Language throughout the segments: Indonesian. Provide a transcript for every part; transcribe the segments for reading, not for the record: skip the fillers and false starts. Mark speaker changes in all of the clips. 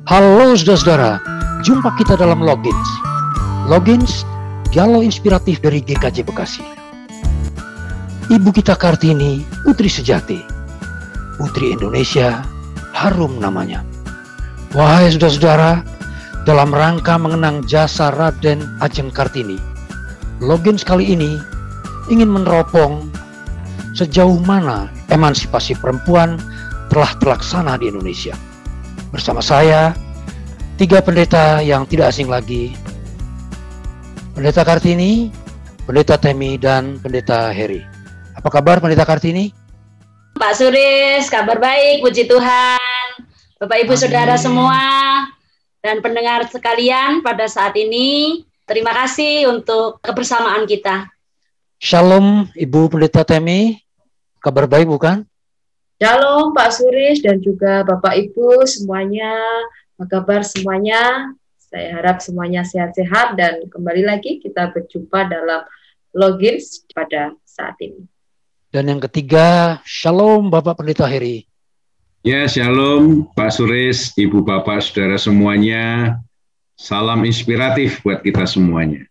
Speaker 1: Halo saudara-saudara, jumpa kita dalam Logins. Logins, dialog inspiratif dari GKJ Bekasi. Ibu kita Kartini, putri sejati. Putri Indonesia, harum namanya. Wahai saudara-saudara, dalam rangka mengenang jasa Raden Ajeng Kartini, Logins kali ini ingin meneropong sejauh mana emansipasi perempuan telah terlaksana di Indonesia. Bersama saya, 3 pendeta yang tidak asing lagi, Pendeta Kartini, Pendeta Temi, dan Pendeta Heri. Apa kabar Pendeta Kartini?
Speaker 2: Pak Suris, kabar baik, puji Tuhan. Bapak Ibu Saudara semua, dan pendengar sekalian pada saat ini, terima kasih untuk kebersamaan kita.
Speaker 1: Shalom Ibu Pendeta Temi, kabar baik bukan?
Speaker 3: Shalom Pak Suris dan juga Bapak Ibu semuanya, apa kabar semuanya? Saya harap semuanya sehat-sehat dan kembali lagi kita berjumpa dalam Logins pada saat ini.
Speaker 1: Dan yang ketiga, Shalom Bapak Pendeta Heri.
Speaker 4: Ya, Shalom Pak Suris, Ibu Bapak Saudara semuanya. Salam inspiratif buat kita semuanya.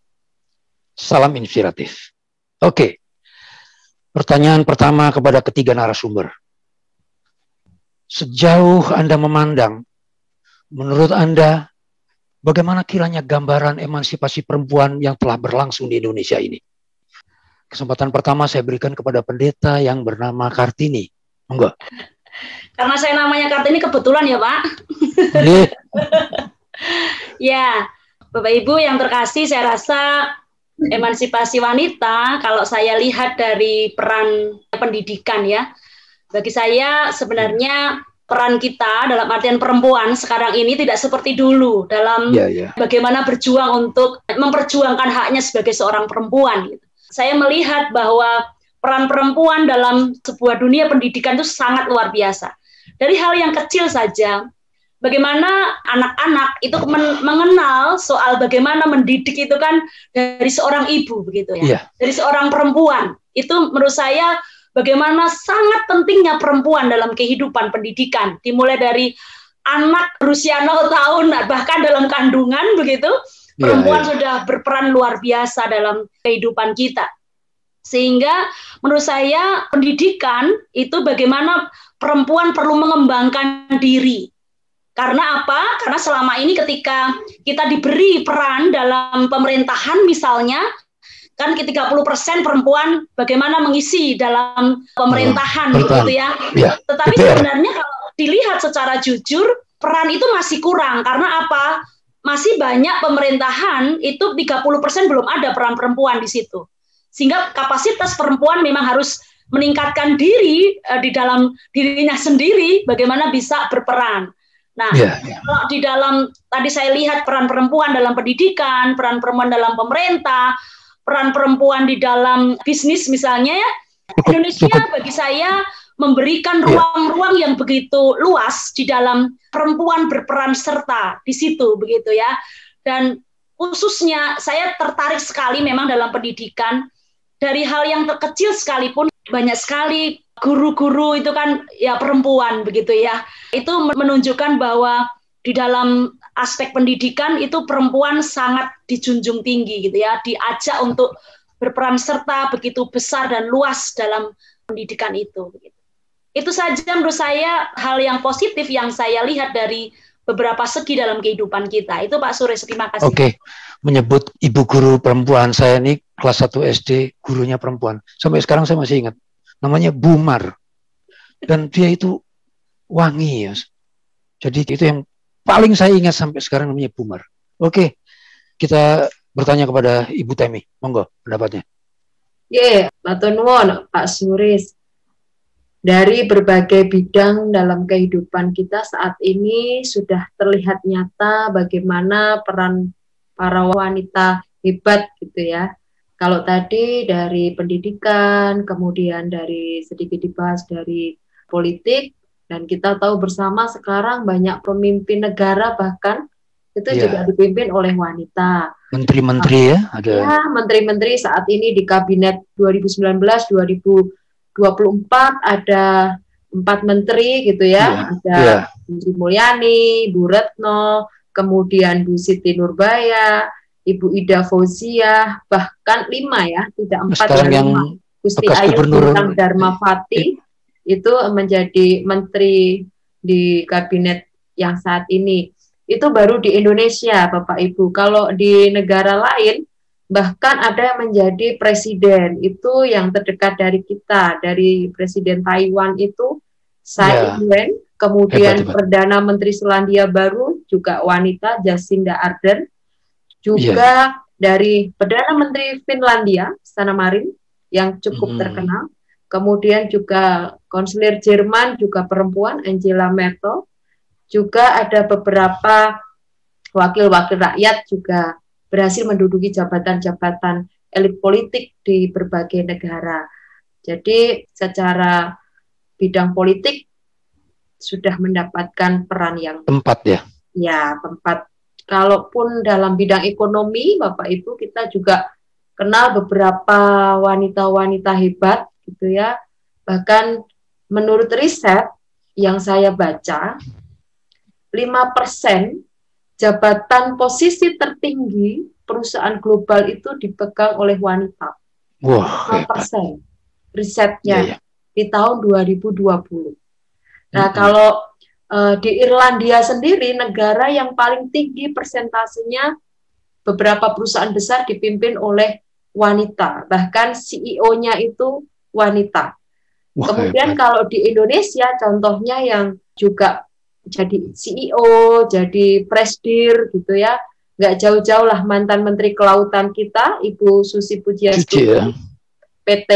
Speaker 1: Salam inspiratif. Oke. Pertanyaan pertama kepada ketiga narasumber. Sejauh Anda memandang, menurut Anda, bagaimana kiranya gambaran emansipasi perempuan yang telah berlangsung di Indonesia ini? Kesempatan pertama saya berikan kepada pendeta yang bernama Kartini. Monggo.
Speaker 2: Karena saya namanya Kartini kebetulan ya Pak. Ya, Bapak Ibu yang terkasih, saya rasa emansipasi wanita, kalau saya lihat dari peran pendidikan ya, bagi saya sebenarnya peran kita dalam artian perempuan sekarang ini tidak seperti dulu dalam bagaimana berjuang untuk memperjuangkan haknya sebagai seorang perempuan. Saya melihat bahwa peran perempuan dalam sebuah dunia pendidikan itu sangat luar biasa. Dari hal yang kecil saja, bagaimana anak-anak itu mengenal soal bagaimana mendidik itu kan dari seorang ibu begitu ya, dari seorang perempuan. Itu menurut saya bagaimana sangat pentingnya perempuan dalam kehidupan pendidikan, dimulai dari anak berusia 0 tahun, bahkan dalam kandungan begitu, perempuan sudah berperan luar biasa dalam kehidupan kita. Sehingga menurut saya pendidikan itu bagaimana perempuan perlu mengembangkan diri. Karena apa? Karena selama ini ketika kita diberi peran dalam pemerintahan misalnya, kan 30% perempuan bagaimana mengisi dalam pemerintahan gitu ya. Tetapi sebenarnya kalau dilihat secara jujur, peran itu masih kurang. Karena apa? Masih banyak pemerintahan itu 30% belum ada peran perempuan di situ. Sehingga kapasitas perempuan memang harus meningkatkan diri di dalam dirinya sendiri bagaimana bisa berperan. Nah, kalau di dalam tadi saya lihat peran perempuan dalam pendidikan, peran perempuan dalam pemerintah, peran perempuan di dalam bisnis misalnya ya, Indonesia bagi saya memberikan ruang-ruang yang begitu luas di dalam perempuan berperan serta di situ begitu ya. Dan khususnya saya tertarik sekali memang dalam pendidikan, dari hal yang terkecil sekalipun banyak sekali guru-guru itu kan ya perempuan begitu ya. Itu menunjukkan bahwa di dalam aspek pendidikan itu perempuan sangat dijunjung tinggi gitu ya, diajak untuk berperan serta begitu besar dan luas dalam pendidikan itu. Itu saja menurut saya hal yang positif yang saya lihat dari beberapa segi dalam kehidupan kita. Itu Pak Suris, terima kasih.
Speaker 1: Oke, menyebut ibu guru perempuan, saya ini kelas 1 SD gurunya perempuan. Sampai sekarang saya masih ingat. Namanya Bumar. Dan dia itu wangi ya. Jadi itu yang paling saya ingat sampai sekarang namanya Bumar. Oke, kita bertanya kepada Ibu Temi. Monggo pendapatnya.
Speaker 3: Matur nuwun Pak Suris. Dari berbagai bidang dalam kehidupan kita saat ini sudah terlihat nyata bagaimana peran para wanita hebat gitu ya. Kalau tadi dari pendidikan, kemudian dari sedikit dibahas dari politik, dan kita tahu bersama sekarang banyak pemimpin negara bahkan itu juga dipimpin oleh wanita.
Speaker 1: Menteri-menteri ya ada.
Speaker 3: Ya, menteri-menteri saat ini di kabinet 2019-2024 ada 4 menteri gitu ya, ada Bu Sri Mulyani, Bu Retno, kemudian Bu Siti Nurbaya, Ibu Ida Fauziah, bahkan 5 ya, tidak 4 dan 5. Gusti Ayu Bintang Darmawati itu menjadi menteri di kabinet yang saat ini. Itu baru di Indonesia, Bapak Ibu. Kalau di negara lain, bahkan ada yang menjadi presiden. Itu yang terdekat dari kita, dari Presiden Taiwan itu, Tsai Ing-wen. Kemudian Perdana Menteri Selandia Baru, juga wanita, Jacinda Ardern. Juga dari Perdana Menteri Finlandia, Sanna Marin, yang cukup terkenal. Kemudian juga konselir Jerman, juga perempuan, Angela Merkel. Juga ada beberapa wakil-wakil rakyat juga berhasil menduduki jabatan-jabatan elit politik di berbagai negara. Jadi secara bidang politik sudah mendapatkan peran yang
Speaker 1: tempat ya.
Speaker 3: Ya, tempat. Kalaupun dalam bidang ekonomi, Bapak Ibu, kita juga kenal beberapa wanita-wanita hebat gitu ya. Bahkan menurut riset yang saya baca, 5% jabatan posisi tertinggi perusahaan global itu dipegang oleh wanita.
Speaker 1: Wah,
Speaker 3: 5% risetnya di tahun 2020. Nah, kalau di Irlandia sendiri, negara yang paling tinggi persentasenya, beberapa perusahaan besar dipimpin oleh wanita, bahkan CEO-nya itu wanita. Kemudian kalau di Indonesia, contohnya yang juga jadi CEO, jadi presidir gitu ya, nggak jauh-jauh lah mantan Menteri Kelautan kita, Ibu Susi Pujiastuti, PT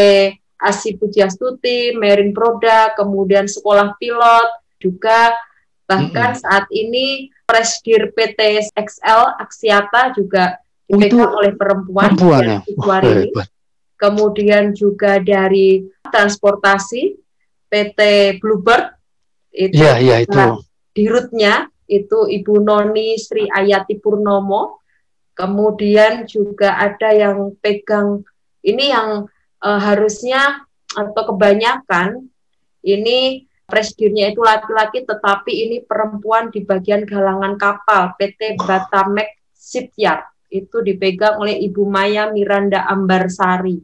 Speaker 3: Asi Pujiastuti, Marine Product, kemudian sekolah pilot juga, bahkan saat ini presidir PT XL Axiata juga dipegang oleh perempuan
Speaker 1: ya?
Speaker 3: ini. Kemudian juga dari transportasi PT Bluebird itu, itu. Dirutnya itu Ibu Noni Sri Ayati Purnomo. Kemudian juga ada yang pegang ini yang harusnya atau kebanyakan ini presidirnya itu laki-laki, tetapi ini perempuan di bagian galangan kapal PT Batamek Shipyard. Itu dipegang oleh Ibu Maya Miranda Ambarsari.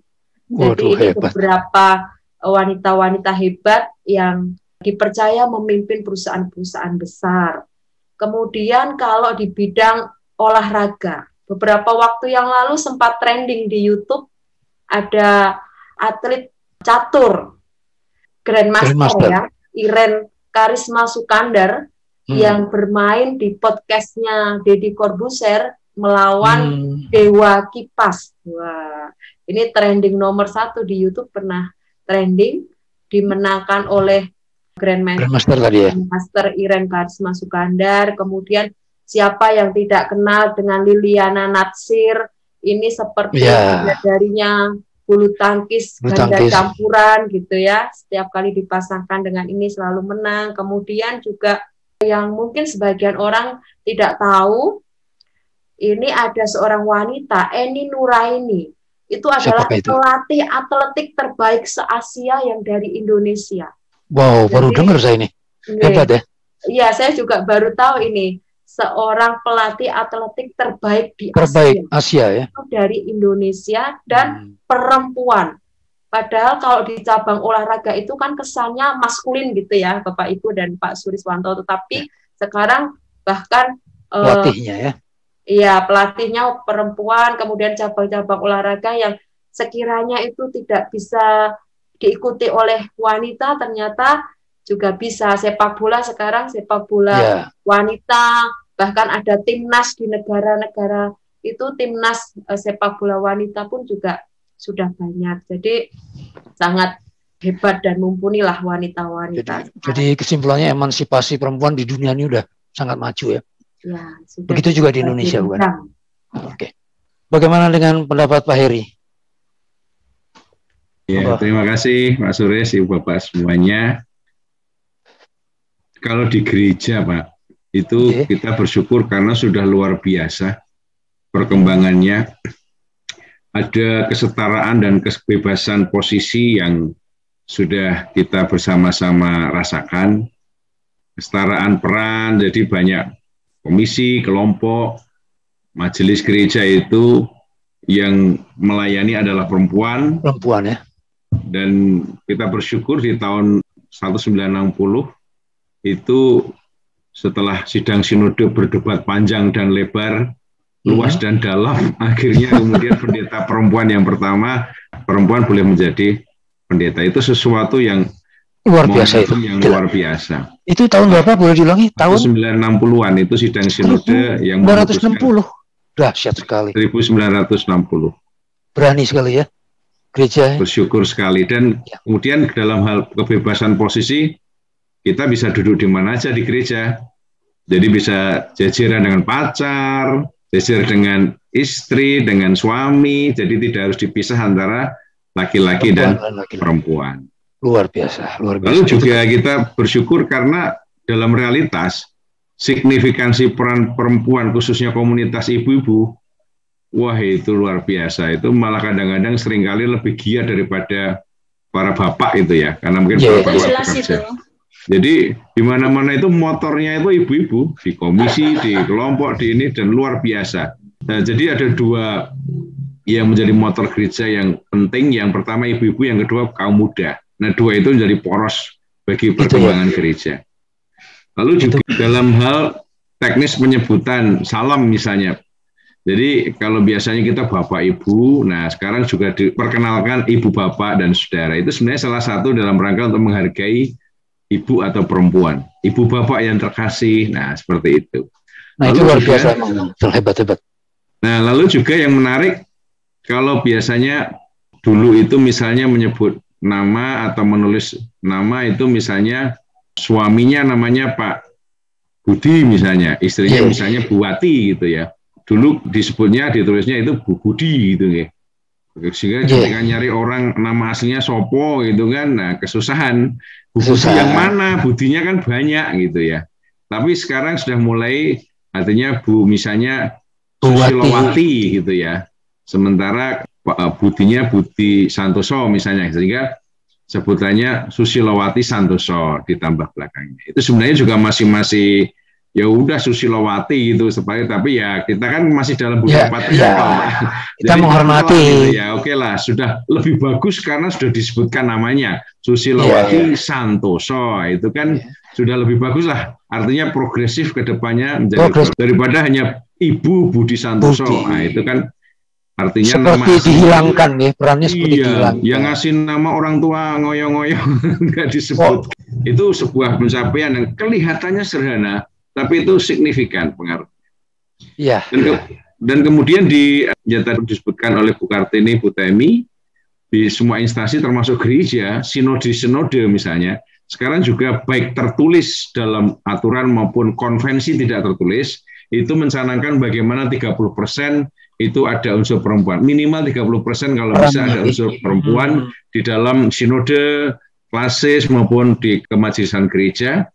Speaker 3: Jadi ini beberapa wanita-wanita hebat yang dipercaya memimpin perusahaan-perusahaan besar. Kemudian kalau di bidang olahraga, beberapa waktu yang lalu sempat trending di YouTube, ada atlet catur, Grandmaster ya, Iren Karisma Sukandar, yang bermain di podcastnya Deddy Corbuzier melawan Dewa Kipas. Wah, ini trending nomor 1 di YouTube, pernah trending, dimenangkan oleh Grandmaster tadi ya, Master Iren Karisma Sukandar. Kemudian siapa yang tidak kenal dengan Liliana Natsir, ini seperti darinya bulu tangkis ganda campuran gitu ya, setiap kali dipasangkan dengan ini selalu menang. Kemudian juga yang mungkin sebagian orang tidak tahu, ini ada seorang wanita, Eni Nuraini, itu adalah pelatih atletik terbaik se-Asia yang dari Indonesia.
Speaker 1: Wow, baru dengar saya ini, hebat ya.
Speaker 3: Iya, saya juga baru tahu ini, seorang pelatih atletik terbaik di
Speaker 1: Asia ya,
Speaker 3: itu dari Indonesia dan perempuan. Padahal kalau di cabang olahraga itu kan kesannya maskulin gitu ya, Bapak Ibu dan Pak Suriswanto. Tetapi sekarang bahkan
Speaker 1: pelatihnya ya,
Speaker 3: iya, pelatihnya perempuan. Kemudian cabang-cabang olahraga yang sekiranya itu tidak bisa diikuti oleh wanita, ternyata juga bisa. Sepak bola sekarang, sepak bola wanita. Bahkan ada timnas di negara-negara itu, timnas sepak bola wanita pun juga sudah banyak. Jadi sangat hebat dan mumpuni lah wanita-wanita.
Speaker 1: Jadi kesimpulannya emansipasi perempuan di dunia ini udah sangat maju ya.
Speaker 3: Ya,
Speaker 1: begitu juga di Indonesia bukan? Oke. Bagaimana dengan pendapat Pak Heri?
Speaker 4: Ya, terima kasih Pak Suris, Ibu Bapak semuanya. Kalau di gereja Pak, itu kita bersyukur karena sudah luar biasa perkembangannya. Ada kesetaraan dan kebebasan posisi yang sudah kita bersama-sama rasakan kesetaraan peran, jadi banyak komisi, kelompok, majelis gereja itu yang melayani adalah perempuan.
Speaker 1: Perempuan ya.
Speaker 4: Dan kita bersyukur di tahun 1960 itu setelah sidang sinode berdebat panjang dan lebar, luas dan dalam, akhirnya kemudian pendeta perempuan yang pertama, perempuan boleh menjadi pendeta. Itu sesuatu yang
Speaker 1: luar biasa itu.
Speaker 4: Yang luar biasa.
Speaker 1: Itu tahun berapa boleh diulangi? Tahun
Speaker 4: 1960-an itu sidang sinode yang
Speaker 1: 1960. Dahsyat sekali.
Speaker 4: 1960.
Speaker 1: Berani sekali ya gereja.
Speaker 4: Bersyukur sekali. Dan kemudian dalam hal kebebasan posisi, kita bisa duduk di mana aja di gereja. Jadi bisa jajaran dengan pacar, jajar dengan istri, dengan suami. Jadi tidak harus dipisah antara laki-laki dan perempuan.
Speaker 1: Luar biasa, luar biasa.
Speaker 4: Lalu juga kita bersyukur karena dalam realitas signifikansi peran perempuan khususnya komunitas ibu-ibu, wah itu luar biasa. Itu malah kadang-kadang seringkali lebih giat daripada para bapak itu ya, karena mungkin para bapak bekerja. Jadi di mana-mana itu motornya itu ibu-ibu, di komisi, di kelompok, di ini, dan luar biasa. Nah, jadi ada dua yang menjadi motor gereja yang penting. Yang pertama ibu-ibu, yang kedua kaum muda. Nah, dua itu menjadi poros bagi perkembangan gereja. Lalu juga dalam hal teknis penyebutan salam misalnya. Jadi kalau biasanya kita bapak ibu, nah sekarang juga diperkenalkan ibu bapak dan saudara. Itu sebenarnya salah satu dalam rangka untuk menghargai ibu atau perempuan. Ibu bapak yang terkasih, nah seperti itu.
Speaker 1: Nah lalu itu luar biasa, hebat-hebat.
Speaker 4: Nah lalu juga yang menarik, kalau biasanya dulu itu misalnya menyebut nama atau menulis nama itu misalnya suaminya namanya Pak Budi misalnya, istrinya misalnya Bu Wati gitu ya. Dulu disebutnya, ditulisnya itu Bu Budi gitu ya. Sehingga ketika nyari orang nama aslinya Sopo gitu kan, nah kesusahan. Bu Budi yang mana? Budinya kan banyak gitu ya. Tapi sekarang sudah mulai artinya Bu misalnya Susilowati gitu ya. Sementara Budinya Budi Santoso misalnya, sehingga sebutannya Susilowati Santoso ditambah belakangnya. Itu sebenarnya juga masih ya udah Susilowati gitu, tapi ya kita kan masih dalam budaya patriarkal.
Speaker 1: Kita menghormati.
Speaker 4: Gitu, ya oke lah, sudah lebih bagus karena sudah disebutkan namanya Susilowati Santoso. Itu kan sudah lebih bagus lah. Artinya progresif ke depannya menjadi daripada hanya Ibu Budi Santoso. Nah, itu kan artinya
Speaker 1: seperti nama dihilangkan ya, perannya seperti dihilangkan.
Speaker 4: Yang ngasih nama orang tua ngoyo-ngoyo nggak disebut. Itu sebuah pencapaian yang kelihatannya sederhana, tapi itu signifikan pengaruh.
Speaker 1: Iya.
Speaker 4: Dan kemudian tadi disebutkan oleh Bu Kartini, Bu Temi, di semua instansi termasuk gereja, sinode misalnya, sekarang juga baik tertulis dalam aturan maupun konvensi tidak tertulis, itu mencanangkan bagaimana 30% itu ada unsur perempuan. Minimal 30% kalau bisa ada unsur perempuan di dalam sinode, klasis maupun di kemajelisan gereja.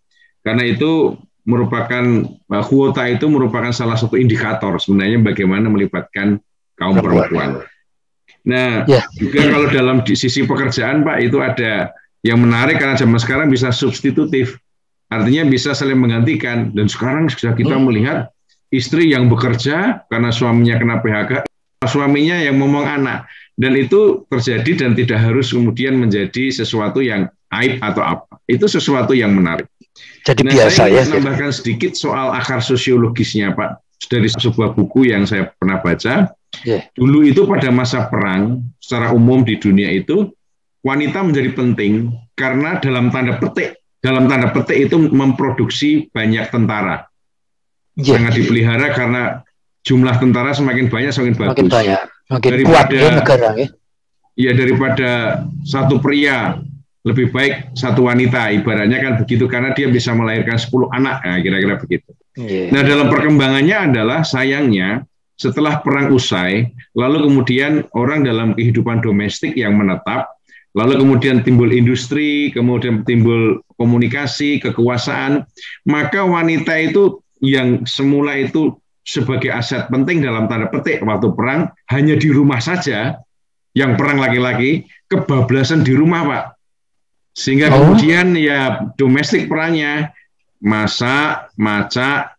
Speaker 4: Karena itu merupakan kuota itu merupakan salah satu indikator sebenarnya bagaimana melibatkan kaum perempuan. Nah, juga kalau dalam di sisi pekerjaan Pak itu ada yang menarik karena zaman sekarang bisa substitutif. Artinya bisa saling menggantikan, dan sekarang sudah kita melihat istri yang bekerja karena suaminya kena PHK, suaminya yang ngomong anak, dan itu terjadi dan tidak harus kemudian menjadi sesuatu yang aib atau apa. Itu sesuatu yang menarik.
Speaker 1: Jadi biasa
Speaker 4: saya menambahkan sedikit soal akar sosiologisnya Pak, dari sebuah buku yang saya pernah baca. Dulu itu pada masa perang secara umum di dunia itu wanita menjadi penting karena dalam tanda petik itu memproduksi banyak tentara. Sangat dipelihara karena jumlah tentara semakin banyak semakin bagus.
Speaker 1: Makin kuat ya negara ya.
Speaker 4: Ya daripada satu pria lebih baik satu wanita, ibaratnya kan begitu, karena dia bisa melahirkan 10 anak, nah, kira-kira begitu. Nah dalam perkembangannya adalah sayangnya setelah perang usai, lalu kemudian orang dalam kehidupan domestik yang menetap, lalu kemudian timbul industri, kemudian timbul komunikasi, kekuasaan, maka wanita itu yang semula itu sebagai aset penting dalam tanda petik waktu perang hanya di rumah saja, yang perang laki-laki, kebablasan di rumah Pak. Sehingga kemudian ya domestik perannya masak, macak,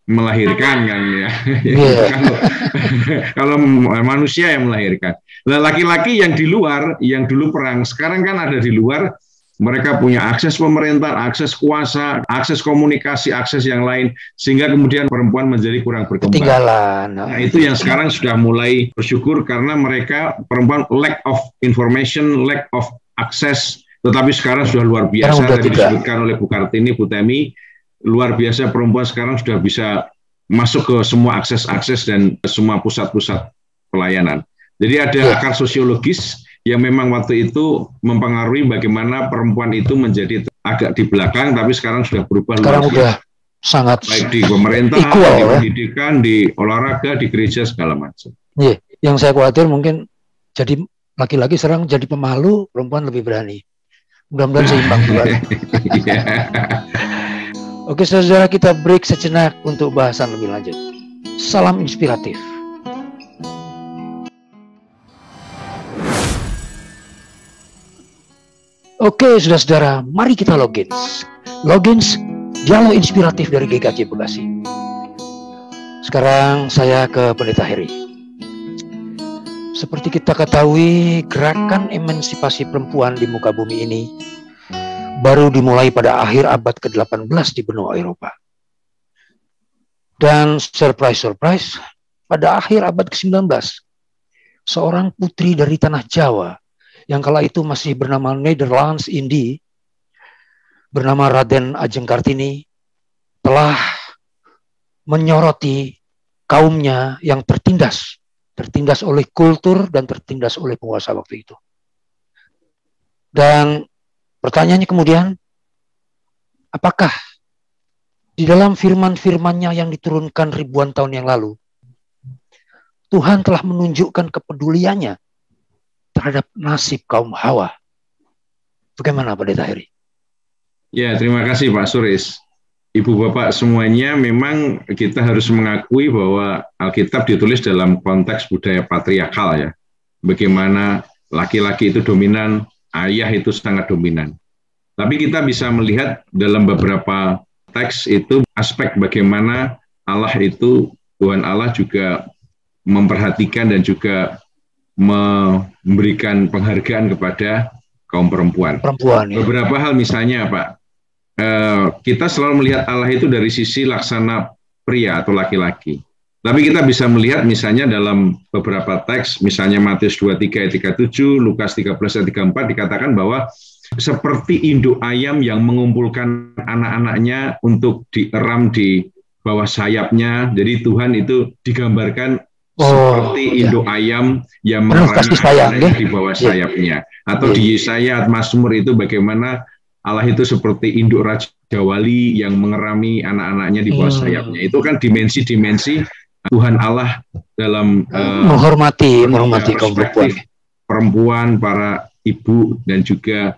Speaker 4: melahirkan kan ya. Kalau manusia yang melahirkan. Nah, laki-laki yang di luar, yang dulu perang, sekarang kan ada di luar, mereka punya akses pemerintah, akses kuasa, akses komunikasi, akses yang lain, sehingga kemudian perempuan menjadi kurang berkembang.
Speaker 1: Ketinggalan.
Speaker 4: Nah, itu yang sekarang sudah mulai bersyukur karena mereka perempuan lack of information, lack of access, tetapi sekarang sudah luar biasa. Tadi disebutkan oleh Bu Kartini, Bu Temi, luar biasa perempuan sekarang sudah bisa masuk ke semua akses-akses dan semua pusat-pusat pelayanan. Jadi ada akar sosiologis yang memang waktu itu mempengaruhi bagaimana perempuan itu menjadi agak di belakang, tapi sekarang sudah berubah.
Speaker 1: Sekarang sudah sangat
Speaker 4: baik di pemerintah, di pendidikan, di olahraga, di gereja, segala macam.
Speaker 1: Iya, yang saya khawatir mungkin jadi laki-laki sekarang jadi pemalu, perempuan lebih berani. Mudah-mudahan seimbang Tuhan. Oke, saudara, kita break sejenak untuk bahasan lebih lanjut. Salam inspiratif. Oke, saudara-saudara, mari kita logins. Logins, dialog inspiratif dari GKJ Bekasi. Sekarang saya ke Pendeta Heri. Seperti kita ketahui, gerakan emansipasi perempuan di muka bumi ini baru dimulai pada akhir abad ke-18 di benua Eropa. Dan surprise, pada akhir abad ke-19, seorang putri dari tanah Jawa yang kala itu masih bernama Netherlands Indie, bernama Raden Ajeng Kartini, telah menyoroti kaumnya yang tertindas oleh kultur dan tertindas oleh penguasa waktu itu. Dan pertanyaannya kemudian, apakah di dalam firman-firmannya yang diturunkan ribuan tahun yang lalu, Tuhan telah menunjukkan kepeduliannya terhadap nasib kaum Hawa? Bagaimana Pendeta Heri?
Speaker 4: Ya, terima kasih Pak Suris. Ibu Bapak semuanya, memang kita harus mengakui bahwa Alkitab ditulis dalam konteks budaya patriarkal ya. Bagaimana laki-laki itu dominan, ayah itu sangat dominan. Tapi kita bisa melihat dalam beberapa teks itu aspek bagaimana Allah itu, Tuhan Allah juga memperhatikan dan juga memberikan penghargaan kepada kaum perempuan.
Speaker 1: Ya.
Speaker 4: Beberapa hal misalnya Pak, kita selalu melihat Allah itu dari sisi laksana pria atau laki-laki. Tapi kita bisa melihat misalnya dalam beberapa teks, misalnya Matius 23 ayat 37, Lukas 13 ayat 34 dikatakan bahwa seperti induk ayam yang mengumpulkan anak-anaknya untuk dieram di bawah sayapnya. Jadi Tuhan itu digambarkan seperti induk ayam yang mengerami anak-anaknya di bawah sayapnya. Atau di Yesaya Mazmur itu bagaimana Allah itu seperti induk Raja Wali yang mengerami anak-anaknya di bawah sayapnya. Itu kan dimensi-dimensi Tuhan Allah dalam
Speaker 1: menghormati kaum
Speaker 4: perempuan, para ibu dan juga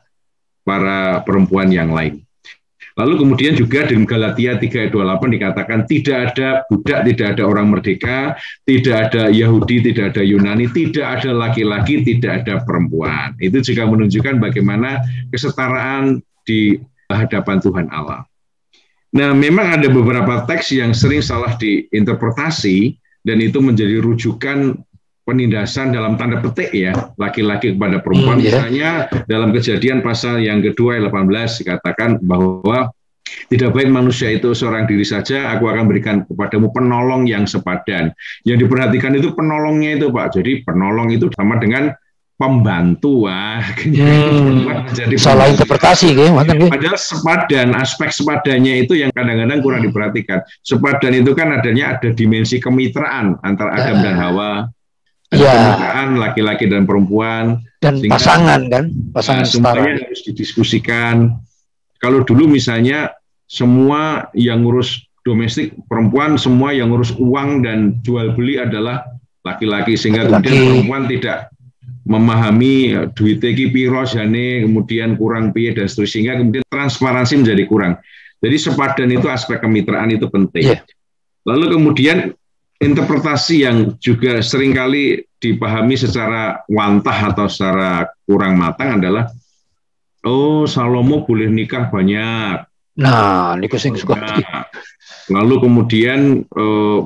Speaker 4: para perempuan yang lain. Lalu kemudian juga di Galatia 3:28 dikatakan tidak ada budak, tidak ada orang merdeka, tidak ada Yahudi, tidak ada Yunani, tidak ada laki-laki, tidak ada perempuan. Itu juga menunjukkan bagaimana kesetaraan di hadapan Tuhan Allah. Nah, memang ada beberapa teks yang sering salah diinterpretasi dan itu menjadi rujukan penindasan dalam tanda petik ya, laki-laki kepada perempuan. Misalnya dalam Kejadian pasal yang kedua ayat 18 dikatakan bahwa tidak baik manusia itu seorang diri saja, aku akan berikan kepadamu penolong yang sepadan. Yang diperhatikan itu penolongnya itu Pak. Jadi penolong itu sama dengan pembantu.
Speaker 1: Jadi salah interpretasi
Speaker 4: padahal sepadan, aspek sepadannya itu yang kadang-kadang kurang diperhatikan. Sepadan itu kan adanya ada dimensi kemitraan antara Adam dan Hawa, kemitraan laki-laki dan perempuan
Speaker 1: dan pasangan kan, pasangan
Speaker 4: semuanya harus didiskusikan. Kalau dulu misalnya semua yang ngurus domestik perempuan, semua yang ngurus uang dan jual beli adalah laki-laki, sehingga kemudian perempuan tidak memahami duit iki piro jane, kemudian kurang piye dan seterusnya, sehingga kemudian transparansi menjadi kurang. Jadi sepadan itu aspek kemitraan itu penting. Lalu kemudian interpretasi yang juga seringkali dipahami secara wantah atau secara kurang matang adalah oh Salomo boleh nikah banyak.
Speaker 1: Nah, niku sing suka.
Speaker 4: Nah, lalu kemudian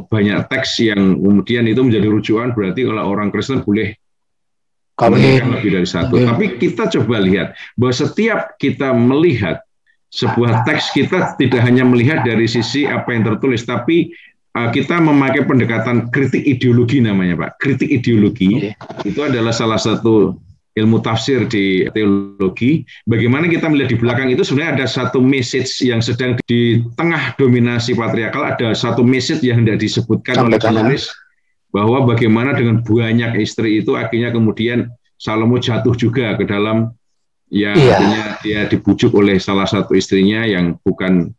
Speaker 4: banyak teks yang kemudian itu menjadi rujukan, berarti kalau orang Kristen boleh menikah
Speaker 1: Kawin.
Speaker 4: lebih dari satu.
Speaker 1: Kawin.
Speaker 4: Tapi kita coba lihat bahwa setiap kita melihat sebuah teks, kita tidak hanya melihat dari sisi apa yang tertulis, tapi kita memakai pendekatan kritik ideologi namanya, Pak. Kritik ideologi itu adalah salah satu ilmu tafsir di teologi. Bagaimana kita melihat di belakang itu sebenarnya ada satu message yang sedang di tengah dominasi patriarkal, ada satu message yang tidak disebutkan oleh penulis, bahwa bagaimana dengan banyak istri itu akhirnya kemudian Salomo jatuh juga ke dalam, ya artinya dia dibujuk oleh salah satu istrinya yang bukan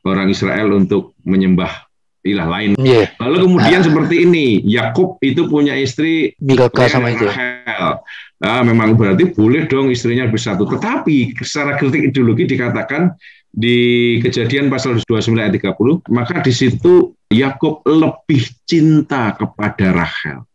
Speaker 4: orang Israel untuk menyembah ilah lain. Lalu kemudian seperti ini, Yakub itu punya istri
Speaker 1: Milka sama itu.
Speaker 4: Rahel. Memang berarti boleh dong istrinya lebih satu. Tetapi secara kritik ideologi dikatakan di Kejadian pasal 29 ayat 30, maka di situ Yakub lebih cinta kepada Rahel.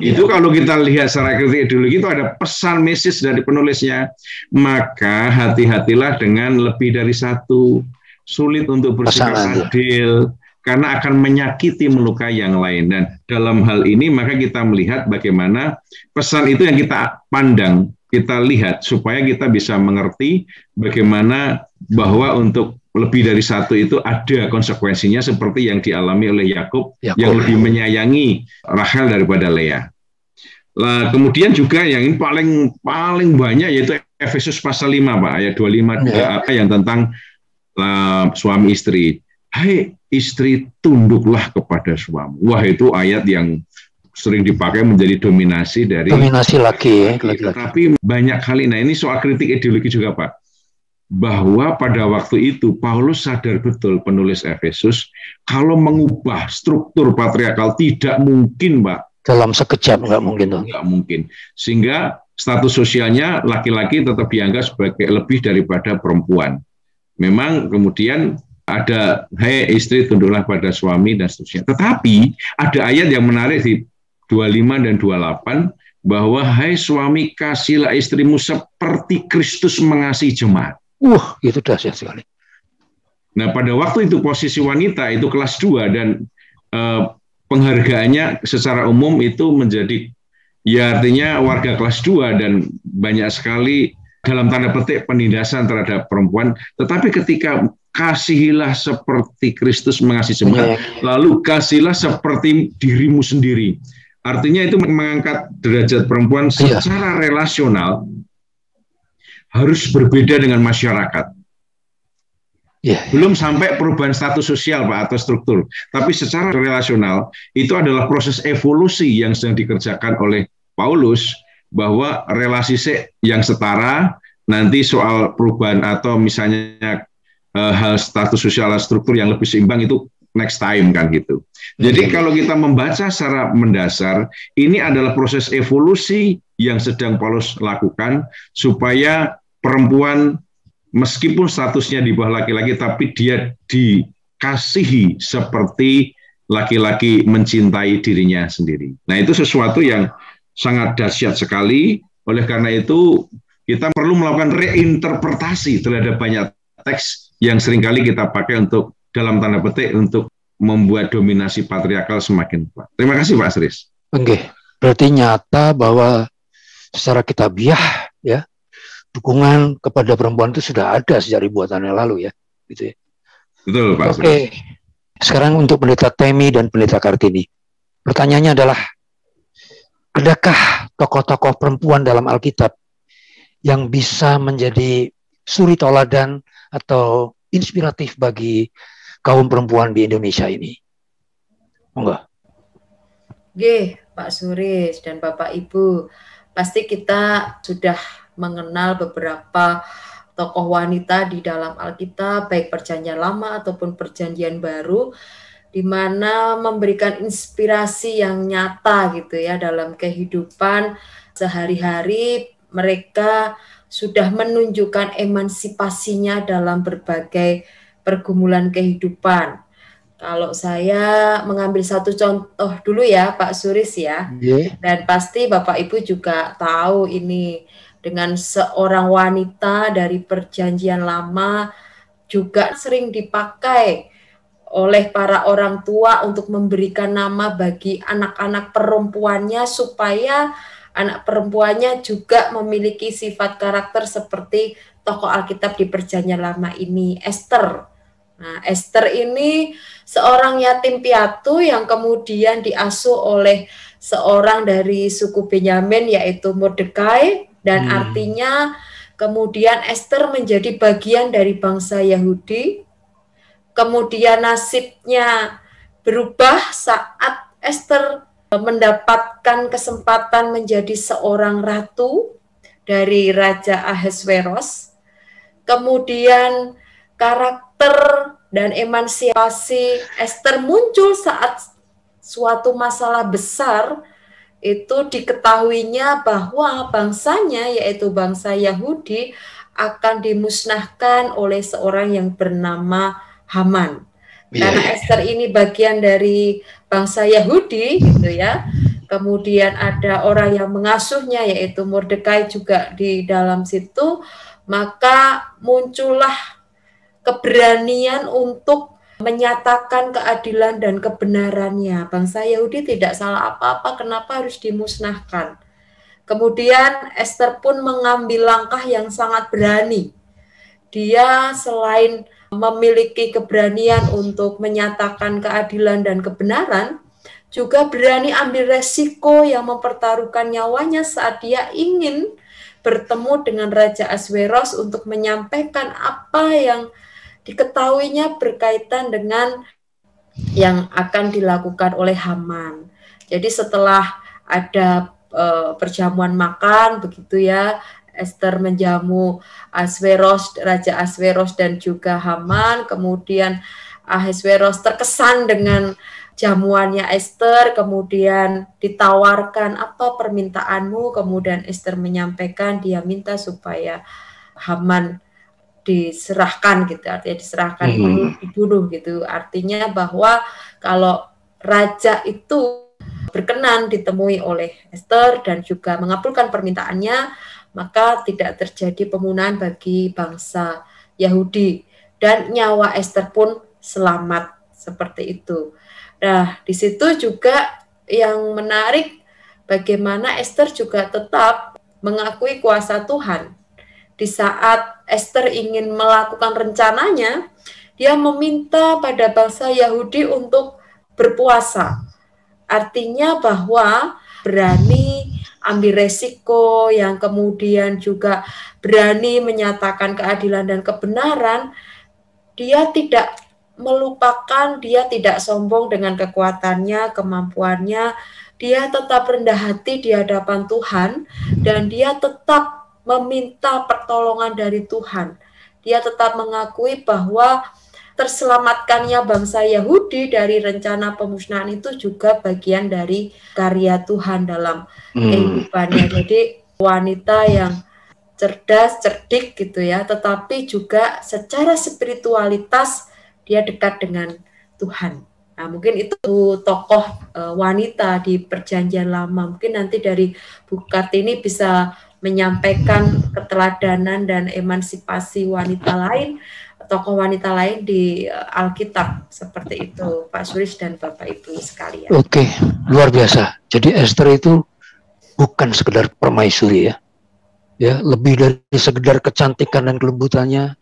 Speaker 4: Itu kalau kita lihat secara kritik ideologi itu ada pesan message dari penulisnya. Maka hati-hatilah dengan lebih dari satu. Sulit untuk bersikap adil karena akan menyakiti, melukai yang lain. Dan dalam hal ini maka kita melihat bagaimana pesan itu yang kita pandang, kita lihat supaya kita bisa mengerti bagaimana bahwa untuk lebih dari satu itu ada konsekuensinya seperti yang dialami oleh Yakub yang lebih menyayangi Rahel daripada Lea. Nah, kemudian juga yang ini paling banyak yaitu Efesus pasal 5, Pak, ayat 25 yang tentang suami istri. Hai istri, tunduklah kepada suami. Wah, itu ayat yang sering dipakai menjadi dominasi
Speaker 1: laki.
Speaker 4: Tapi banyak kali, nah ini soal kritik ideologi juga, Pak, bahwa pada waktu itu Paulus sadar betul, penulis Efesus, kalau mengubah struktur patriarkal tidak mungkin, Pak.
Speaker 1: Dalam sekejap nggak mungkin tuh.
Speaker 4: Nggak mungkin. Sehingga status sosialnya laki-laki tetap dianggap sebagai lebih daripada perempuan. Memang kemudian ada, hai istri tunduklah pada suami dan seterusnya. Tetapi ada ayat yang menarik di 25 dan 28 bahwa hai suami kasihlah istrimu seperti Kristus mengasihi jemaat.
Speaker 1: Itu dahsyat sekali.
Speaker 4: Nah, pada waktu itu posisi wanita itu kelas 2 dan penghargaannya secara umum itu menjadi, ya artinya warga kelas 2 dan banyak sekali dalam tanda petik penindasan terhadap perempuan. Tetapi ketika kasihilah seperti Kristus mengasihi jemaat, lalu kasihlah seperti dirimu sendiri. Artinya itu mengangkat derajat perempuan secara relasional harus berbeda dengan masyarakat. Belum sampai perubahan status sosial, Pak, atau struktur. Tapi secara relasional itu adalah proses evolusi yang sedang dikerjakan oleh Paulus, bahwa relasi yang setara, nanti soal perubahan atau misalnya hal status sosial atau struktur yang lebih seimbang itu next time kan gitu. Jadi kalau kita membaca secara mendasar, ini adalah proses evolusi yang sedang Paulus lakukan supaya perempuan meskipun statusnya di bawah laki-laki tapi dia dikasihi seperti laki-laki mencintai dirinya sendiri. Nah, itu sesuatu yang sangat dahsyat sekali. Oleh karena itu kita perlu melakukan reinterpretasi terhadap banyak teks yang seringkali kita pakai untuk, dalam tanda petik, untuk membuat dominasi patriarkal semakin kuat. Terima kasih, Pak Asris.
Speaker 1: Oke, berarti nyata bahwa secara kitabiah ya dukungan kepada perempuan itu sudah ada sejak ribuan tahun yang lalu ya, gitu ya.
Speaker 4: Betul, Pak Asris.
Speaker 1: Oke, sekarang untuk Pendeta Temi dan Pendeta Kartini, pertanyaannya adalah, adakah tokoh-tokoh perempuan dalam Alkitab yang bisa menjadi suri toladan atau inspiratif bagi kaum perempuan di Indonesia ini? Enggak?
Speaker 3: Pak Suris dan Bapak Ibu, pasti kita sudah mengenal beberapa tokoh wanita di dalam Alkitab, baik Perjanjian Lama ataupun Perjanjian Baru, di mana memberikan inspirasi yang nyata gitu ya dalam kehidupan sehari-hari. Mereka sudah menunjukkan emansipasinya dalam berbagai pergumulan kehidupan. Kalau saya mengambil satu contoh dulu ya Pak Suris ya, dan pasti Bapak Ibu juga tahu ini dengan seorang wanita dari Perjanjian Lama, juga sering dipakai oleh para orang tua untuk memberikan nama bagi anak-anak perempuannya supaya anak perempuannya juga memiliki sifat karakter seperti tokoh Alkitab di Perjanjian Lama ini, Esther. Nah, Esther ini seorang yatim piatu yang kemudian diasuh oleh seorang dari suku Benyamin yaitu Mordekai, dan artinya kemudian Esther menjadi bagian dari bangsa Yahudi. Kemudian nasibnya berubah saat Esther mendapatkan kesempatan menjadi seorang ratu dari Raja Ahasveros. Kemudian karakter dan emansipasi Esther muncul saat suatu masalah besar, itu diketahuinya bahwa bangsanya, yaitu bangsa Yahudi, akan dimusnahkan oleh seorang yang bernama Haman. Karena Esther ini bagian dari bangsa Yahudi, gitu ya. Kemudian ada orang yang mengasuhnya, yaitu Mordekai juga di dalam situ, maka muncullah keberanian untuk menyatakan keadilan dan kebenarannya. Bangsa Yahudi tidak salah apa-apa, kenapa harus dimusnahkan? Kemudian Esther pun mengambil langkah yang sangat berani. Dia selain memiliki keberanian untuk menyatakan keadilan dan kebenaran, juga berani ambil resiko yang mempertaruhkan nyawanya saat dia ingin bertemu dengan Raja Ahasveros untuk menyampaikan apa yang diketahuinya berkaitan dengan yang akan dilakukan oleh Haman. Jadi setelah ada perjamuan makan, begitu ya, Esther menjamu Ahasveros, Raja Ahasveros dan juga Haman. Kemudian Ahasveros terkesan dengan jamuannya Esther, kemudian ditawarkan apa permintaanmu, kemudian Esther menyampaikan dia minta supaya Haman diserahkan gitu, artinya diserahkan dibunuh gitu. Artinya bahwa kalau raja itu berkenan ditemui oleh Esther dan juga mengabulkan permintaannya, maka tidak terjadi pembunuhan bagi bangsa Yahudi dan nyawa Esther pun selamat seperti itu. Nah, di situ juga yang menarik bagaimana Esther juga tetap mengakui kuasa Tuhan. Di saat Esther ingin melakukan rencananya, dia meminta pada bangsa Yahudi untuk berpuasa. Artinya bahwa berani ambil resiko, yang kemudian juga berani menyatakan keadilan dan kebenaran. Dia tidak melupakan, dia tidak sombong dengan kekuatannya, kemampuannya. Dia tetap rendah hati di hadapan Tuhan, dan dia tetap meminta pertolongan dari Tuhan. Dia tetap mengakui bahwa terselamatkannya bangsa Yahudi dari rencana pemusnahan itu juga bagian dari karya Tuhan dalam kehidupannya. Jadi wanita yang cerdas, cerdik gitu ya, tetapi juga secara spiritualitas dia dekat dengan Tuhan. Nah, mungkin itu tokoh wanita di Perjanjian Lama. Mungkin nanti dari Bu Kartini bisa menyampaikan keteladanan dan emansipasi wanita lain, tokoh wanita lain di Alkitab seperti itu, Pak Suris dan Bapak Ibu sekalian.
Speaker 1: Oke, luar biasa. Jadi Esther itu bukan sekedar permaisuri ya, lebih dari sekedar kecantikan dan kelembutannya,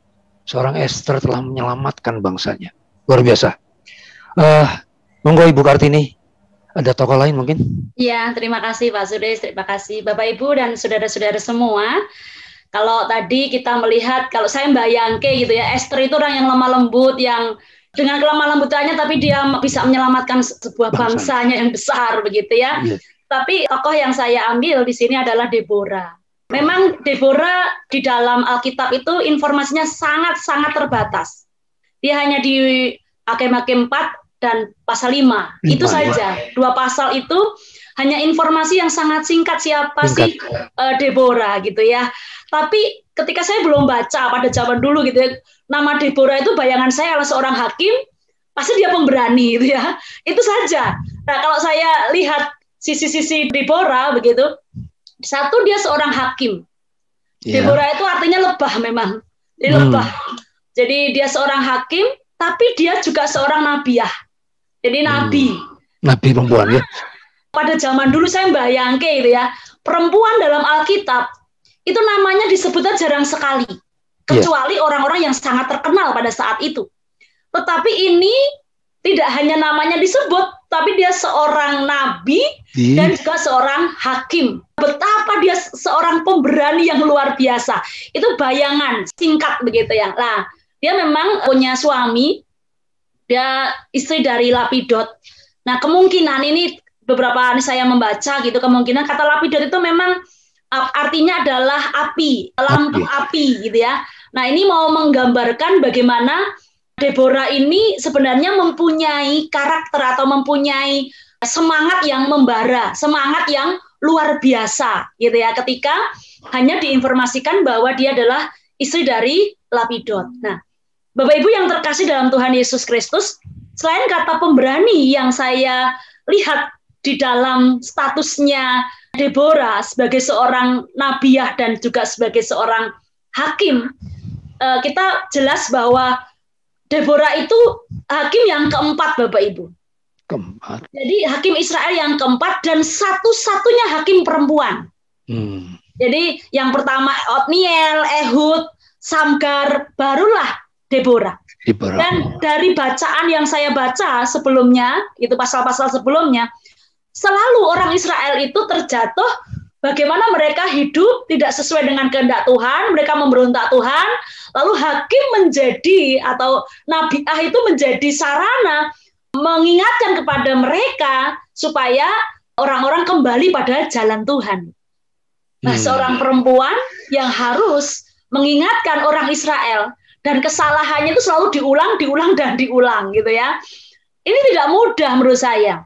Speaker 1: seorang Esther telah menyelamatkan bangsanya. Luar biasa. Monggo Ibu Kartini, ada tokoh lain mungkin?
Speaker 2: Ya, terima kasih Pak Suris, terima kasih Bapak Ibu dan saudara-saudara semua. Kalau tadi kita melihat, kalau saya bayangke gitu ya, Esther itu orang yang lemah lembut, yang dengan kelemah lembutannya tapi dia bisa menyelamatkan sebuah bangsanya yang besar begitu ya. Yes. Tapi tokoh yang saya ambil di sini adalah Deborah. Memang Deborah di dalam Alkitab itu informasinya sangat-sangat terbatas. Dia hanya di Hakim-Hakim 4 dan pasal 5. Itu saja. 2 pasal itu hanya informasi yang sangat singkat siapa sih Deborah gitu ya. Tapi ketika saya belum baca pada zaman dulu gitu ya, nama Deborah itu bayangan saya adalah seorang hakim, pasti dia pemberani gitu ya. Itu saja. Nah, kalau saya lihat sisi-sisi Deborah begitu, satu dia seorang hakim. Deborah itu artinya lebah memang. Jadi lebah. Jadi dia seorang hakim, tapi dia juga seorang nabiah. Jadi nabi.
Speaker 1: Nabi perempuan ya.
Speaker 2: Pada zaman dulu saya bayangke itu ya, perempuan dalam Alkitab itu namanya disebutnya jarang sekali. Kecuali orang-orang yang sangat terkenal pada saat itu. Tetapi ini tidak hanya namanya disebut, tapi dia seorang nabi dan juga seorang hakim. Betapa dia seorang pemberani yang luar biasa. Itu bayangan singkat begitu ya. Nah, dia memang punya suami, dia istri dari Lapidot. Nah, kemungkinan ini beberapa hari saya membaca gitu, kemungkinan kata Lapidot itu memang artinya adalah api, lampu api gitu ya. Nah, ini mau menggambarkan bagaimana Deborah ini sebenarnya mempunyai karakter atau mempunyai semangat yang membara, semangat yang luar biasa gitu ya, ketika hanya diinformasikan bahwa dia adalah istri dari Lapidot. Nah, Bapak Ibu yang terkasih dalam Tuhan Yesus Kristus, selain kata pemberani yang saya lihat di dalam statusnya Deborah sebagai seorang nabiah dan juga sebagai seorang hakim, kita jelas bahwa Deborah itu hakim yang keempat, Bapak Ibu.
Speaker 1: Keempat.
Speaker 2: Jadi hakim Israel yang keempat dan satu-satunya hakim perempuan. Jadi yang pertama Otniel, Ehud, Samgar, barulah Deborah. Dan dari bacaan yang saya baca sebelumnya, itu pasal-pasal sebelumnya, selalu orang Israel itu terjatuh bagaimana mereka hidup tidak sesuai dengan kehendak Tuhan, mereka memberontak Tuhan, lalu hakim menjadi atau nabiah itu menjadi sarana mengingatkan kepada mereka supaya orang-orang kembali pada jalan Tuhan. Nah, seorang perempuan yang harus mengingatkan orang Israel dan kesalahannya itu selalu diulang gitu ya. Ini tidak mudah menurut saya.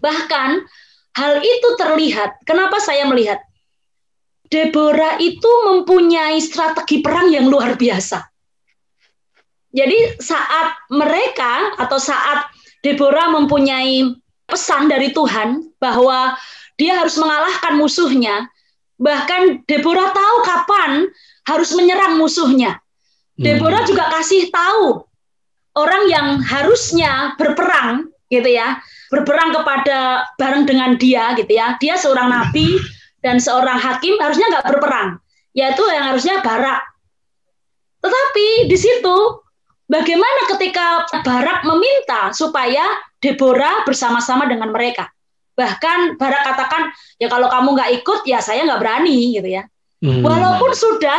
Speaker 2: Bahkan hal itu terlihat, kenapa saya melihat Deborah itu mempunyai strategi perang yang luar biasa. Jadi saat mereka atau saat Deborah mempunyai pesan dari Tuhan bahwa dia harus mengalahkan musuhnya, bahkan Deborah tahu kapan harus menyerang musuhnya. Deborah juga kasih tahu orang yang harusnya berperang gitu ya, berperang kepada bareng dengan dia gitu ya. Dia seorang nabi dan seorang hakim harusnya nggak berperang, yaitu yang harusnya Barak. Tetapi di situ bagaimana ketika Barak meminta supaya Deborah bersama-sama dengan mereka. Bahkan Barak katakan, ya kalau kamu nggak ikut, ya saya nggak berani gitu ya. Walaupun sudah,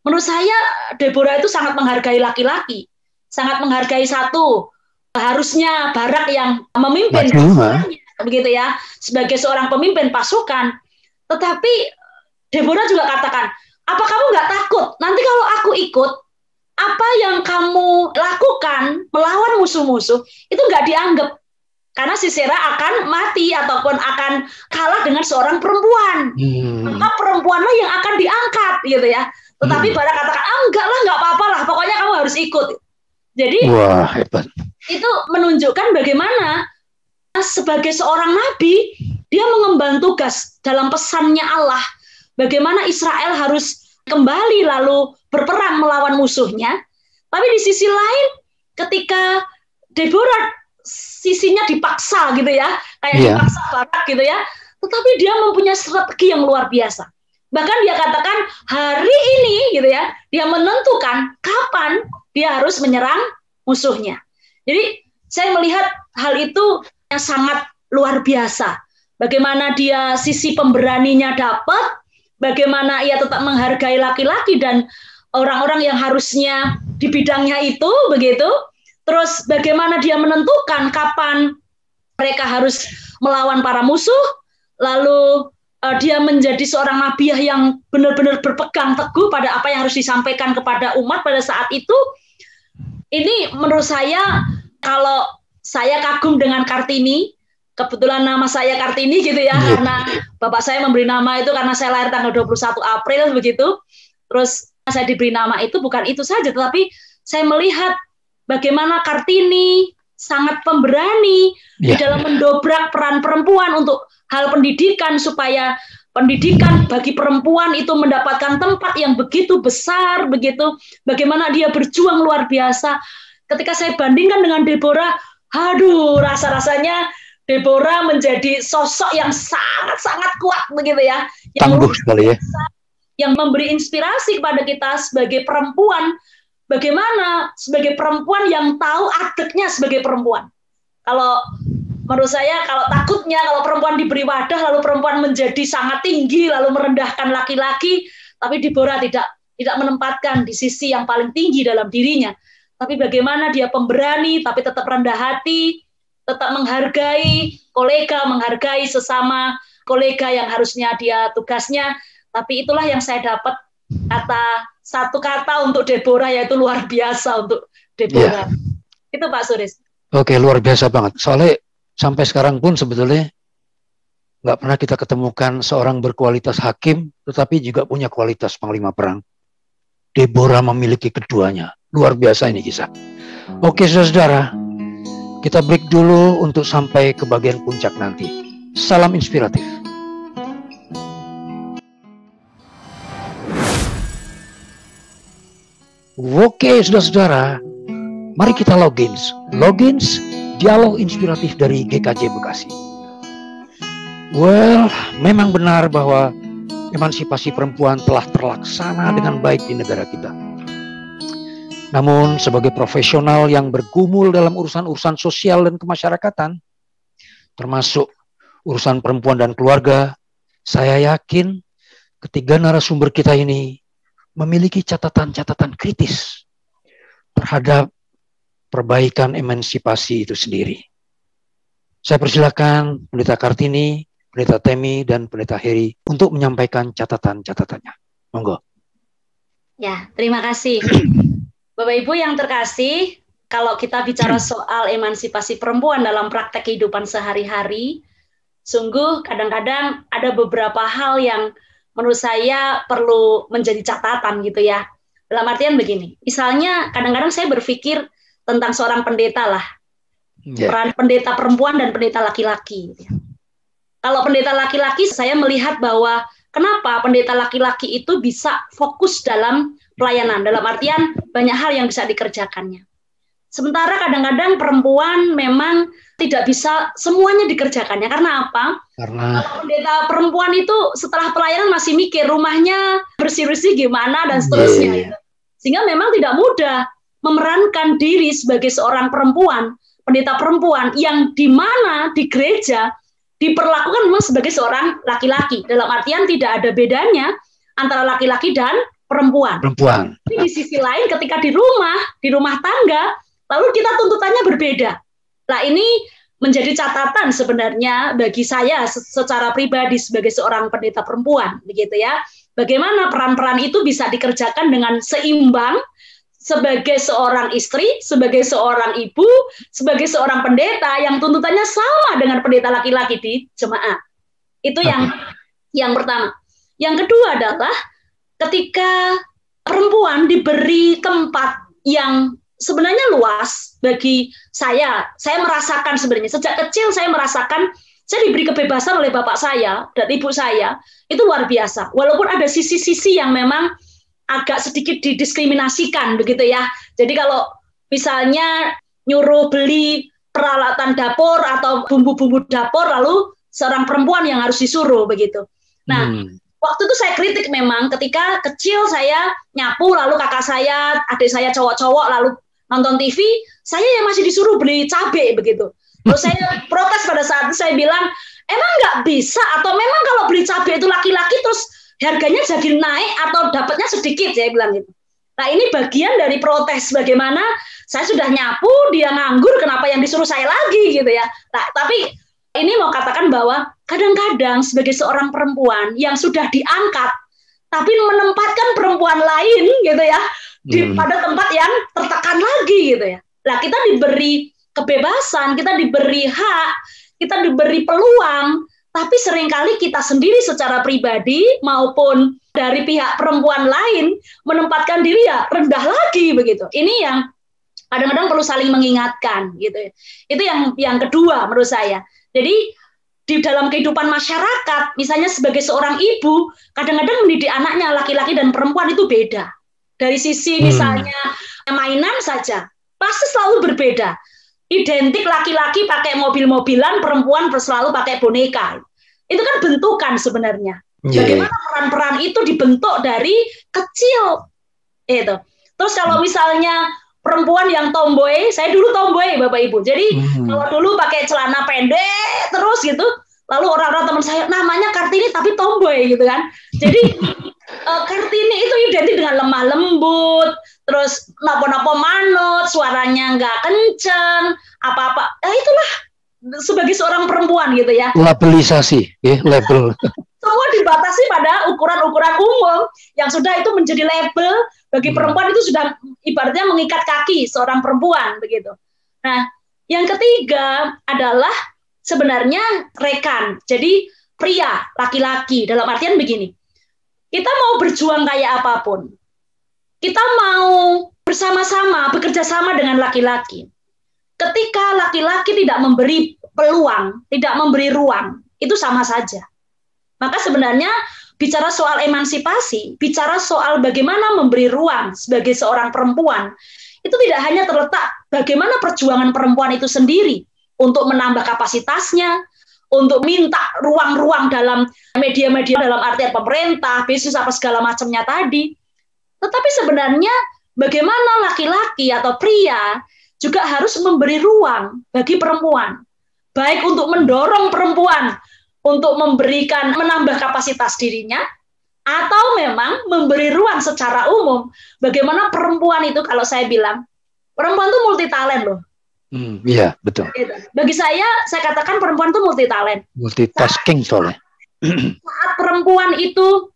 Speaker 2: menurut saya Deborah itu sangat menghargai laki-laki, sangat menghargai satu. Harusnya Barak yang memimpin pasukannya, begitu ya, sebagai seorang pemimpin pasukan. Tetapi Deborah juga katakan, apa kamu nggak takut? Nanti kalau aku ikut, apa yang kamu lakukan melawan musuh-musuh itu nggak dianggap. Karena Sisera akan mati ataupun akan kalah dengan seorang perempuan. Maka perempuanlah yang akan diangkat gitu ya. Tetapi Barak katakan, enggak lah, nggak apa-apa lah, pokoknya kamu harus ikut. Jadi
Speaker 1: wah, hebat.
Speaker 2: Itu menunjukkan bagaimana sebagai seorang nabi, dia mengemban tugas dalam pesannya Allah. Bagaimana Israel harus kembali lalu berperang melawan musuhnya. Tapi di sisi lain, ketika Deborah sisinya dipaksa gitu ya, kayak dipaksa Barak gitu ya, tetapi dia mempunyai strategi yang luar biasa. Bahkan dia katakan hari ini gitu ya, dia menentukan kapan dia harus menyerang musuhnya. Jadi saya melihat hal itu yang sangat luar biasa. Bagaimana dia sisi pemberaninya dapat, bagaimana ia tetap menghargai laki-laki dan orang-orang yang harusnya di bidangnya itu begitu. Terus bagaimana dia menentukan kapan mereka harus melawan para musuh, lalu dia menjadi seorang nabiah yang benar-benar berpegang teguh pada apa yang harus disampaikan kepada umat pada saat itu. Ini menurut saya, kalau saya kagum dengan Kartini, kebetulan nama saya Kartini gitu ya, karena bapak saya memberi nama itu karena saya lahir tanggal 21 April begitu. Terus saya diberi nama itu bukan itu saja, tetapi saya melihat bagaimana Kartini sangat pemberani di dalam mendobrak peran perempuan untuk hal pendidikan supaya pendidikan bagi perempuan itu mendapatkan tempat yang begitu besar, begitu bagaimana dia berjuang luar biasa. Ketika saya bandingkan dengan Deborah, aduh, rasa-rasanya Deborah menjadi sosok yang sangat-sangat kuat begitu ya.
Speaker 1: Tangguh sekali ya.
Speaker 2: Yang memberi inspirasi kepada kita sebagai perempuan, bagaimana sebagai perempuan yang tahu adeknya sebagai perempuan. Kalau menurut saya, kalau takutnya kalau perempuan diberi wadah lalu perempuan menjadi sangat tinggi lalu merendahkan laki-laki, tapi Deborah tidak menempatkan di sisi yang paling tinggi dalam dirinya. Tapi bagaimana dia pemberani tapi tetap rendah hati, tetap menghargai kolega, menghargai sesama kolega yang harusnya dia tugasnya. Tapi itulah yang saya dapat satu kata untuk Deborah, yaitu luar biasa untuk Deborah. Itu Pak Suris.
Speaker 1: Oke, luar biasa banget. Soalnya sampai sekarang pun sebetulnya nggak pernah kita ketemukan seorang berkualitas hakim, tetapi juga punya kualitas panglima perang. Deborah memiliki keduanya. Luar biasa ini kisah. Oke, saudara-saudara, kita break dulu untuk sampai ke bagian puncak nanti. Salam inspiratif. Oke, saudara-saudara, mari kita logins. Logins, dialog inspiratif dari GKJ Bekasi. Well, memang benar bahwa emansipasi perempuan telah terlaksana dengan baik di negara kita. Namun, sebagai profesional yang bergumul dalam urusan-urusan sosial dan kemasyarakatan, termasuk urusan perempuan dan keluarga, saya yakin ketiga narasumber kita ini memiliki catatan-catatan kritis terhadap perbaikan emansipasi itu sendiri. Saya persilakan Pendeta Kartini, Pendeta Temi, dan Pendeta Heri untuk menyampaikan catatan-catatannya. Monggo.
Speaker 2: Ya, terima kasih. Bapak Ibu yang terkasih, kalau kita bicara soal emansipasi perempuan dalam praktek kehidupan sehari-hari, sungguh kadang-kadang ada beberapa hal yang menurut saya perlu menjadi catatan gitu ya. Dalam artian begini, misalnya kadang-kadang saya berpikir tentang seorang pendeta lah, peran pendeta perempuan dan pendeta laki-laki. Gitu ya. Kalau pendeta laki-laki, saya melihat bahwa kenapa pendeta laki-laki itu bisa fokus dalam pelayanan, dalam artian banyak hal yang bisa dikerjakannya. Sementara kadang-kadang perempuan memang tidak bisa semuanya dikerjakannya. Karena apa? Karena pendeta perempuan itu setelah pelayanan masih mikir rumahnya bersih-bersih gimana dan seterusnya. Gitu. Sehingga memang tidak mudah memerankan diri sebagai seorang perempuan, pendeta perempuan yang di mana di gereja diperlakukan memang sebagai seorang laki-laki. Dalam artian tidak ada bedanya antara laki-laki dan perempuan. Tapi di sisi lain ketika di rumah tangga, lalu kita tuntutannya berbeda. Nah, ini menjadi catatan sebenarnya bagi saya secara pribadi sebagai seorang pendeta perempuan, begitu ya. Bagaimana peran-peran itu bisa dikerjakan dengan seimbang sebagai seorang istri, sebagai seorang ibu, sebagai seorang pendeta yang tuntutannya sama dengan pendeta laki-laki di jemaat. Itu yang pertama. Yang kedua adalah ketika perempuan diberi tempat yang sebenarnya luas bagi saya merasakan sebenarnya sejak kecil saya merasakan saya diberi kebebasan oleh bapak saya dan ibu saya, itu luar biasa. Walaupun ada sisi-sisi yang memang agak sedikit didiskriminasikan begitu ya. Jadi kalau misalnya nyuruh beli peralatan dapur atau bumbu-bumbu dapur lalu seorang perempuan yang harus disuruh begitu. Nah, waktu itu saya kritik memang ketika kecil saya nyapu lalu kakak saya, adik saya cowok-cowok lalu nonton TV, saya yang masih disuruh beli cabai begitu. Terus saya protes pada saat itu, saya bilang, emang nggak bisa atau memang kalau beli cabai itu laki-laki terus harganya jadi naik atau dapatnya sedikit, saya bilang gitu. Nah, ini bagian dari protes bagaimana saya sudah nyapu, dia nganggur, kenapa yang disuruh saya lagi gitu ya. Nah, tapi ini mau katakan bahwa kadang-kadang sebagai seorang perempuan yang sudah diangkat, tapi menempatkan perempuan lain gitu ya, pada tempat yang tertekan lagi gitu ya. Nah, kita diberi kebebasan, kita diberi hak, kita diberi peluang, tapi seringkali kita sendiri secara pribadi maupun dari pihak perempuan lain menempatkan diri ya rendah lagi begitu. Ini yang kadang-kadang perlu saling mengingatkan gitu ya. Itu yang kedua menurut saya. Jadi di dalam kehidupan masyarakat, misalnya sebagai seorang ibu, kadang-kadang mendidik anaknya laki-laki dan perempuan itu beda. Dari sisi misalnya mainan saja, pasti selalu berbeda. Identik laki-laki pakai mobil-mobilan, perempuan selalu pakai boneka. Itu kan bentukan sebenarnya. Bagaimana peran-peran itu dibentuk dari kecil. Itu. Terus kalau misalnya perempuan yang tomboy, saya dulu tomboy Bapak Ibu. Jadi kalau dulu pakai celana pendek terus gitu, lalu orang-orang teman saya namanya Kartini tapi tomboy gitu kan. Jadi Kartini itu identik dengan lemah lembut, terus napo-napo manut, suaranya nggak kenceng, apa-apa. Itulah sebagai seorang perempuan gitu ya.
Speaker 1: Labelisasi, ya, label.
Speaker 2: Semua dibatasi pada ukuran-ukuran umum yang sudah itu menjadi label bagi perempuan, itu sudah ibaratnya mengikat kaki seorang perempuan begitu. Nah, yang ketiga adalah sebenarnya rekan. Jadi pria, laki-laki, dalam artian begini. Kita mau berjuang kayak apapun. Kita mau bersama-sama, bekerja sama dengan laki-laki. Ketika laki-laki tidak memberi peluang, tidak memberi ruang, itu sama saja. Maka sebenarnya bicara soal emansipasi, bicara soal bagaimana memberi ruang sebagai seorang perempuan, itu tidak hanya terletak bagaimana perjuangan perempuan itu sendiri untuk menambah kapasitasnya, untuk minta ruang-ruang dalam media-media dalam artian pemerintah, bisnis apa segala macamnya tadi. Tetapi sebenarnya bagaimana laki-laki atau pria juga harus memberi ruang bagi perempuan, baik untuk mendorong perempuan untuk memberikan, menambah kapasitas dirinya, atau memang memberi ruang secara umum. Bagaimana perempuan itu, kalau saya bilang, perempuan itu multi talent loh.
Speaker 1: Iya, betul.
Speaker 2: Bagi saya katakan perempuan itu multi talent.
Speaker 1: Multitasking soalnya.
Speaker 2: Saat perempuan itu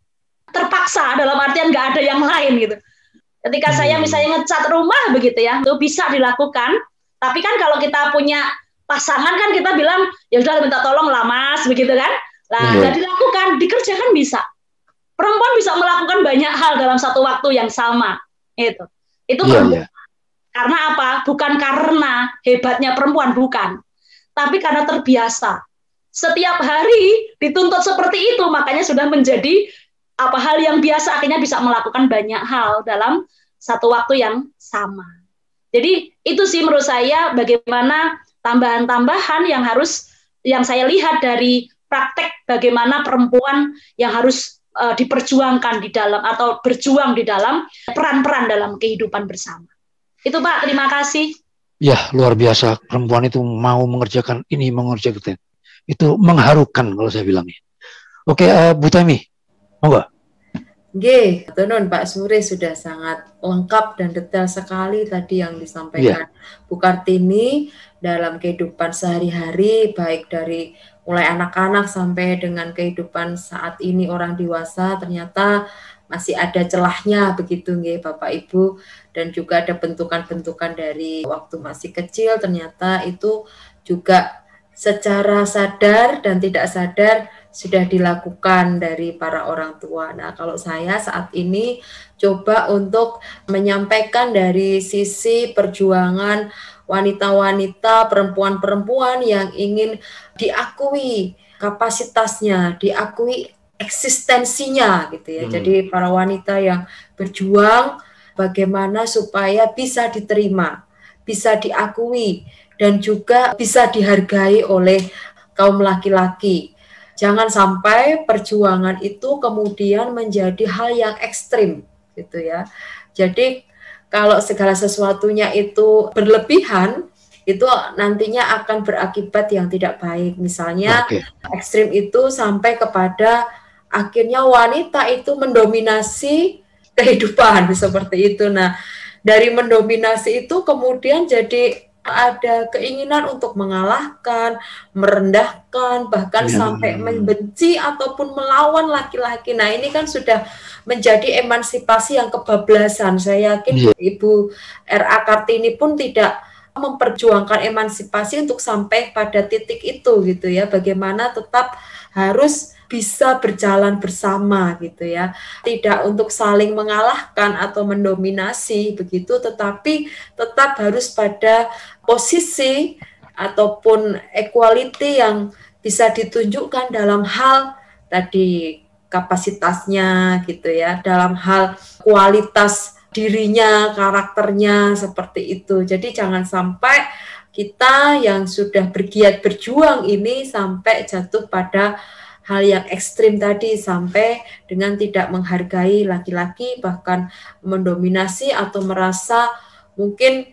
Speaker 2: terpaksa, dalam artian nggak ada yang lain gitu. Ketika saya misalnya ngecat rumah begitu ya, itu bisa dilakukan. Tapi kan kalau kita punya pasangan kan kita bilang ya sudah minta tolong lah Mas begitu kan. Nah, nggak dilakukan, dikerjakan bisa. Perempuan bisa melakukan banyak hal dalam satu waktu yang sama. Itu perempuan. Karena apa? Bukan karena hebatnya perempuan, bukan. Tapi karena terbiasa. Setiap hari dituntut seperti itu, makanya sudah menjadi hal yang biasa, akhirnya bisa melakukan banyak hal dalam satu waktu yang sama. Jadi itu sih menurut saya bagaimana tambahan-tambahan yang saya lihat dari praktek bagaimana perempuan yang harus diperjuangkan di dalam atau berjuang di dalam peran-peran dalam kehidupan bersama. Itu Pak, terima kasih.
Speaker 1: Ya, luar biasa. Perempuan itu mau mengerjakan ini, mengerjakan itu mengharukan kalau saya bilangnya. Oke, Bu Temi, monggo.
Speaker 3: Nggih, Nun, Pak Suri sudah sangat lengkap dan detail sekali tadi yang disampaikan Bu Kartini dalam kehidupan sehari-hari, baik dari mulai anak-anak sampai dengan kehidupan saat ini orang dewasa, ternyata masih ada celahnya begitu nggih Bapak Ibu, dan juga ada bentukan-bentukan dari waktu masih kecil, ternyata itu juga secara sadar dan tidak sadar sudah dilakukan dari para orang tua. Nah, kalau saya saat ini coba untuk menyampaikan dari sisi perjuangan wanita-wanita, perempuan-perempuan yang ingin diakui kapasitasnya, diakui eksistensinya gitu ya. Jadi para wanita yang berjuang bagaimana supaya bisa diterima, bisa diakui, dan juga bisa dihargai oleh kaum laki-laki. Jangan sampai perjuangan itu kemudian menjadi hal yang ekstrim gitu ya. Jadi kalau segala sesuatunya itu berlebihan, itu nantinya akan berakibat yang tidak baik. Misalnya ekstrim itu sampai kepada akhirnya wanita itu mendominasi kehidupan seperti itu. Nah, dari mendominasi itu kemudian jadi ada keinginan untuk mengalahkan, merendahkan, bahkan sampai membenci ataupun melawan laki-laki. Nah, ini kan sudah menjadi emansipasi yang kebablasan. Saya yakin Ibu R.A. Kartini pun tidak memperjuangkan emansipasi untuk sampai pada titik itu gitu ya. Bagaimana tetap harus bisa berjalan bersama gitu ya, tidak untuk saling mengalahkan atau mendominasi begitu, tetapi tetap harus pada posisi ataupun equality yang bisa ditunjukkan dalam hal tadi kapasitasnya gitu ya, dalam hal kualitas dirinya, karakternya seperti itu. Jadi jangan sampai kita yang sudah bergiat berjuang ini sampai jatuh pada hal yang ekstrim tadi, sampai dengan tidak menghargai laki-laki, bahkan mendominasi atau merasa mungkin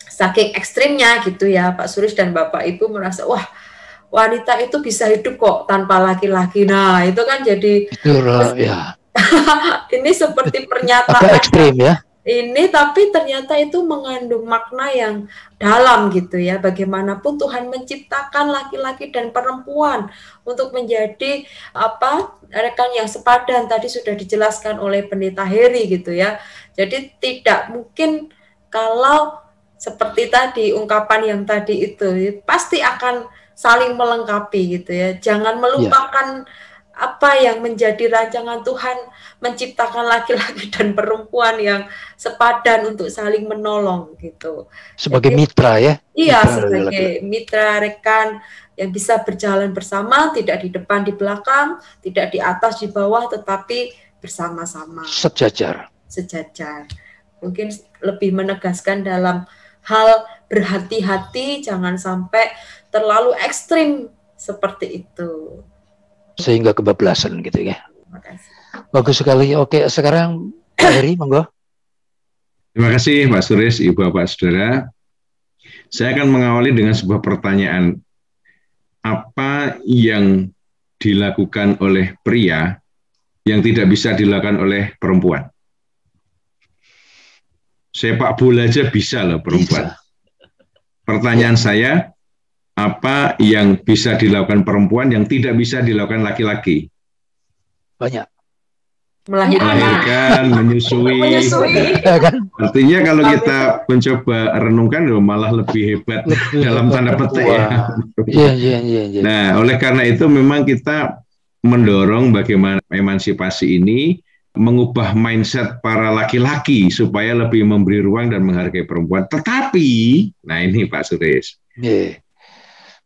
Speaker 3: saking ekstrimnya gitu ya Pak Suris dan Bapak Ibu merasa wah wanita itu bisa hidup kok tanpa laki-laki. Nah itu kan jadi
Speaker 1: ya.
Speaker 3: Ini seperti pernyataan
Speaker 1: agak ekstrim ya.
Speaker 3: Ini tapi ternyata itu mengandung makna yang dalam gitu ya. Bagaimanapun Tuhan menciptakan laki-laki dan perempuan untuk menjadi rekan yang sepadan, tadi sudah dijelaskan oleh Pendeta Heri gitu ya. Jadi tidak mungkin kalau seperti tadi ungkapan yang tadi itu pasti akan saling melengkapi gitu ya. Jangan melupakan apa yang menjadi rancangan Tuhan, menciptakan laki-laki dan perempuan yang sepadan untuk saling menolong gitu.
Speaker 1: Sebagai
Speaker 3: jadi,
Speaker 1: mitra ya.
Speaker 3: Iya,
Speaker 1: mitra
Speaker 3: sebagai mitra rekan yang bisa berjalan bersama, tidak di depan di belakang, tidak di atas di bawah, tetapi bersama-sama.
Speaker 1: Sejajar.
Speaker 3: Mungkin lebih menegaskan dalam hal berhati-hati, jangan sampai terlalu ekstrim seperti itu.
Speaker 1: Sehingga kebablasan gitu ya.
Speaker 3: Makasih.
Speaker 1: Bagus sekali. Oke, sekarang Pak Heri, monggo.
Speaker 4: Terima kasih Pak Suris, Ibu Bapak Saudara. Saya akan mengawali dengan sebuah pertanyaan. Apa yang dilakukan oleh pria yang tidak bisa dilakukan oleh perempuan? Sepak bola aja bisa loh perempuan. Bisa. Pertanyaan saya, apa yang bisa dilakukan perempuan yang tidak bisa dilakukan laki-laki?
Speaker 1: Banyak.
Speaker 4: Melahirkan, menyusui. Artinya kalau kita mencoba renungkan, malah lebih hebat dalam tanda petik ya.
Speaker 1: Iya.
Speaker 4: Nah, oleh karena itu memang kita mendorong bagaimana emansipasi ini mengubah mindset para laki-laki supaya lebih memberi ruang dan menghargai perempuan. Tetapi, nah ini Pak Suris.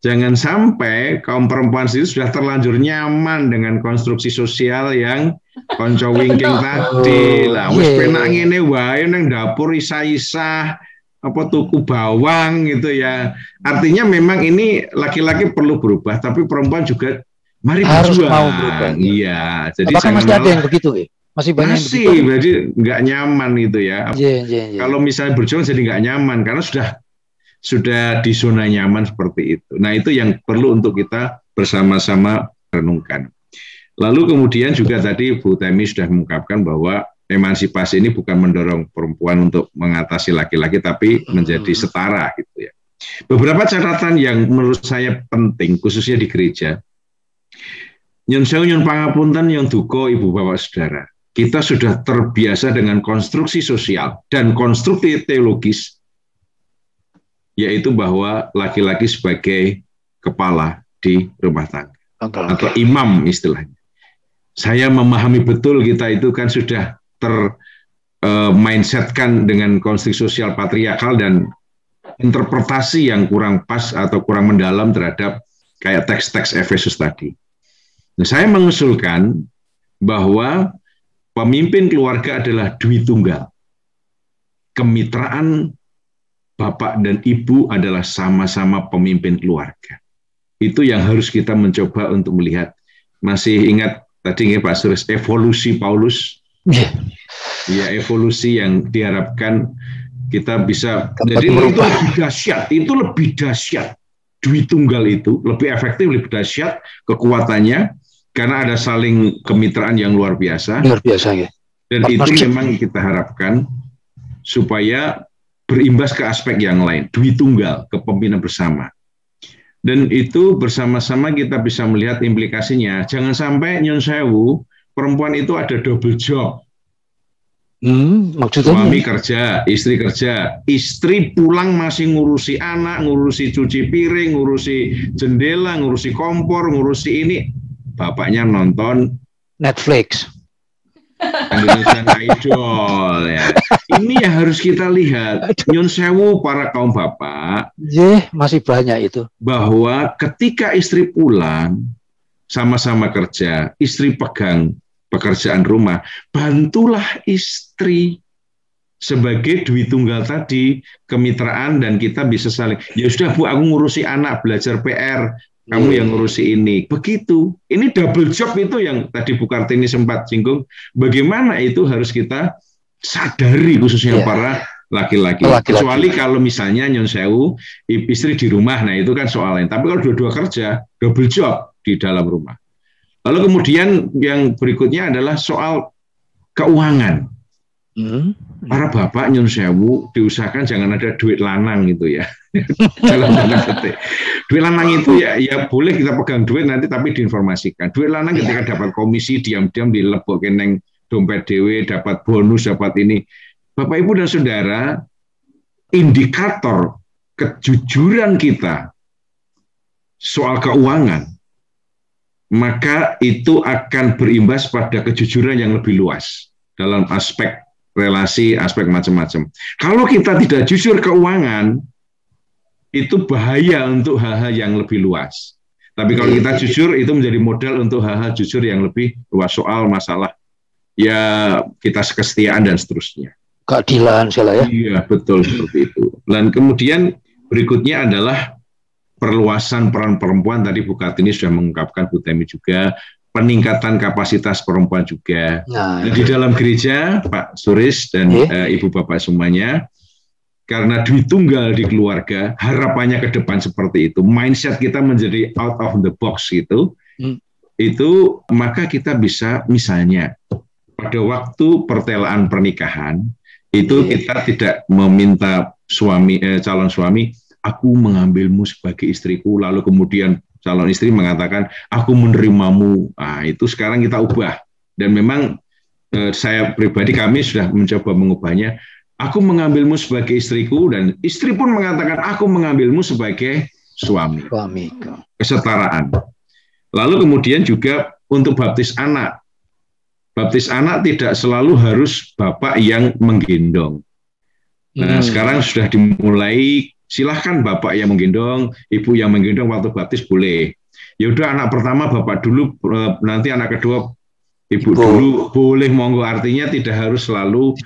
Speaker 4: Jangan sampai kaum perempuan itu sudah terlanjur nyaman dengan konstruksi sosial yang konco wingking tadi. Lah wis penak ngene wae nang dapur isa-isa apa tuku bawang gitu ya. Artinya memang ini laki-laki perlu berubah, tapi perempuan juga mari
Speaker 1: harus
Speaker 4: berjuang.
Speaker 1: Mau berubah.
Speaker 4: Iya, jadi
Speaker 1: apakah masih ada yang begitu ya? Masih banyak yang begitu.
Speaker 4: Jadi nggak nyaman itu ya. Kalau misalnya berjuang jadi nggak nyaman karena sudah di zona nyaman seperti itu. Nah, itu yang perlu untuk kita bersama-sama renungkan. Lalu kemudian juga tadi Bu Temi sudah mengungkapkan bahwa emansipasi ini bukan mendorong perempuan untuk mengatasi laki-laki, tapi menjadi setara gitu ya. Beberapa catatan yang menurut saya penting, khususnya di gereja. Nyun sewu nyun pangapunten yang duka Ibu Bapak Saudara. Kita sudah terbiasa dengan konstruksi sosial dan konstruksi teologis, yaitu bahwa laki-laki sebagai kepala di rumah tangga atau imam istilahnya. Saya memahami betul kita itu kan sudah mindsetkan dengan konstruksi sosial patriarkal dan interpretasi yang kurang pas atau kurang mendalam terhadap kayak teks-teks Efesus tadi. Nah, saya mengusulkan bahwa pemimpin keluarga adalah dwi tunggal. Kemitraan Bapak dan Ibu adalah sama-sama pemimpin keluarga. Itu yang harus kita mencoba untuk melihat. Masih ingat tadi Pak Suris, evolusi Paulus? Ya, evolusi yang diharapkan kita bisa. Jadi itu lebih dahsyat. Dwi tunggal itu lebih efektif, lebih dahsyat kekuatannya karena ada saling kemitraan yang luar biasa. Luar biasa ya. Dan itu memang kita harapkan supaya berimbas ke aspek yang lain, dwi tunggal, kepemimpinan bersama. Dan itu bersama-sama kita bisa melihat implikasinya. Jangan sampai nyun sewu, perempuan itu ada double job.
Speaker 1: Maksudnya
Speaker 4: suami kerja, istri pulang masih ngurusi anak, ngurusi cuci piring, ngurusi jendela, ngurusi kompor, ngurusi ini. Bapaknya nonton
Speaker 1: Netflix.
Speaker 4: Indonesian Idol ya. Ini yang harus kita lihat. Nyun sewu para kaum bapak.
Speaker 1: Masih banyak itu.
Speaker 4: Bahwa ketika istri pulang sama-sama kerja, istri pegang pekerjaan rumah, bantulah istri sebagai duit tunggal tadi, kemitraan, dan kita bisa saling, ya sudah Bu, aku ngurusi anak, belajar PR, kamu yang ngurusi ini. Begitu. Ini double job itu yang tadi Bu Kartini sempat singgung. Bagaimana itu harus kita sadari, khususnya para laki-laki. Kecuali kalau misalnya nyun sewu, istri di rumah, nah itu kan soal lain. Tapi kalau dua-dua kerja, double job di dalam rumah. Lalu kemudian yang berikutnya adalah soal keuangan. Para bapak nyun sewu diusahakan jangan ada duit lanang gitu ya. Dalam tanda petik. Duit lanang itu ya boleh kita pegang duit nanti tapi diinformasikan. Duit lanang ketika dapat komisi diam-diam dilebokke neng dompet dewe, dapat bonus, dapat ini. Bapak Ibu dan Saudara, indikator kejujuran kita soal keuangan, maka itu akan berimbas pada kejujuran yang lebih luas dalam aspek relasi, aspek macam-macam. Kalau kita tidak jujur keuangan, itu bahaya untuk hal-hal yang lebih luas. Tapi kalau kita jujur, itu menjadi modal untuk hal-hal jujur yang lebih luas soal masalah ya kita kesetiaan dan seterusnya.
Speaker 1: Keadilan segala ya.
Speaker 4: Iya, betul seperti itu. Dan kemudian berikutnya adalah perluasan peran perempuan. Tadi Bu Kartini sudah mengungkapkan, Bu Temi juga, peningkatan kapasitas perempuan juga. Nah, di dalam gereja, Pak Suris dan Ibu Bapak semuanya, karena duit tunggal di keluarga, harapannya ke depan seperti itu. Mindset kita menjadi out of the box gitu. Itu maka kita bisa misalnya pada waktu pertelaan pernikahan itu kita tidak meminta calon suami, aku mengambilmu sebagai istriku, lalu kemudian calon istri mengatakan, aku menerimamu. Nah, itu sekarang kita ubah. Dan memang saya pribadi, kami sudah mencoba mengubahnya. Aku mengambilmu sebagai istriku, dan istri pun mengatakan, aku mengambilmu sebagai suami. Kesetaraan. Lalu kemudian juga untuk baptis anak. Baptis anak tidak selalu harus bapak yang menggendong. Nah, sekarang sudah dimulai, silahkan bapak yang menggendong, ibu yang menggendong waktu baptis boleh. Ya udah, anak pertama bapak dulu, nanti anak kedua ibu dulu, boleh, monggo. Artinya tidak harus selalu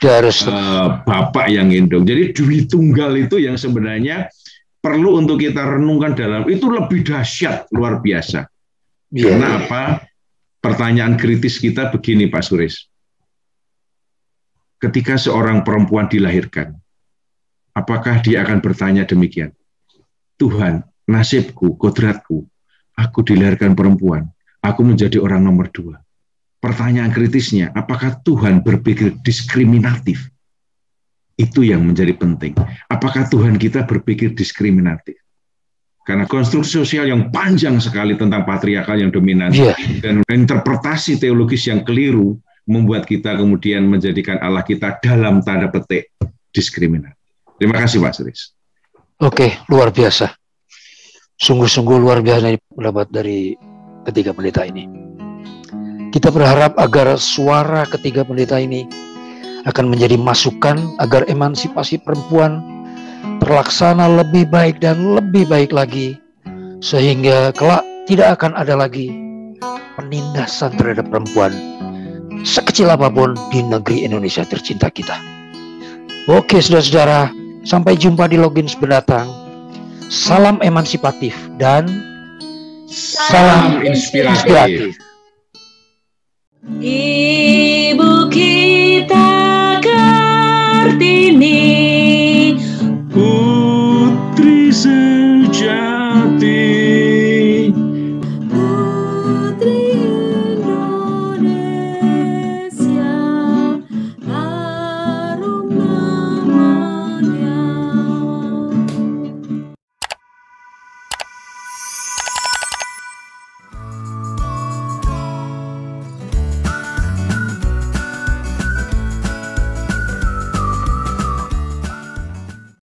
Speaker 4: bapak yang gendong. Jadi duit tunggal itu yang sebenarnya perlu untuk kita renungkan dalam, itu lebih dahsyat, luar biasa. Karena apa? Pertanyaan kritis kita begini, Pak Suris. Ketika seorang perempuan dilahirkan, apakah dia akan bertanya demikian? Tuhan, nasibku, kodratku, aku dilahirkan perempuan, aku menjadi orang nomor 2. Pertanyaan kritisnya, apakah Tuhan berpikir diskriminatif? Itu yang menjadi penting. Apakah Tuhan kita berpikir diskriminatif? Karena konstruksi sosial yang panjang sekali tentang patriarkal yang dominan dan interpretasi teologis yang keliru membuat kita kemudian menjadikan Allah kita dalam tanda petik diskriminatif. Terima kasih Pak Suris.
Speaker 1: Oke, luar biasa. Sungguh-sungguh luar biasa pendapat dari ketiga pendeta ini. Kita berharap agar suara ketiga pendeta ini akan menjadi masukan agar emansipasi perempuan terlaksana lebih baik dan lebih baik lagi, sehingga kelak tidak akan ada lagi penindasan terhadap perempuan sekecil apapun di negeri Indonesia tercinta kita. Oke saudara-saudara, sampai jumpa di login mendatang. Salam emansipatif dan salam inspiratif.
Speaker 2: Ibu kita Kartini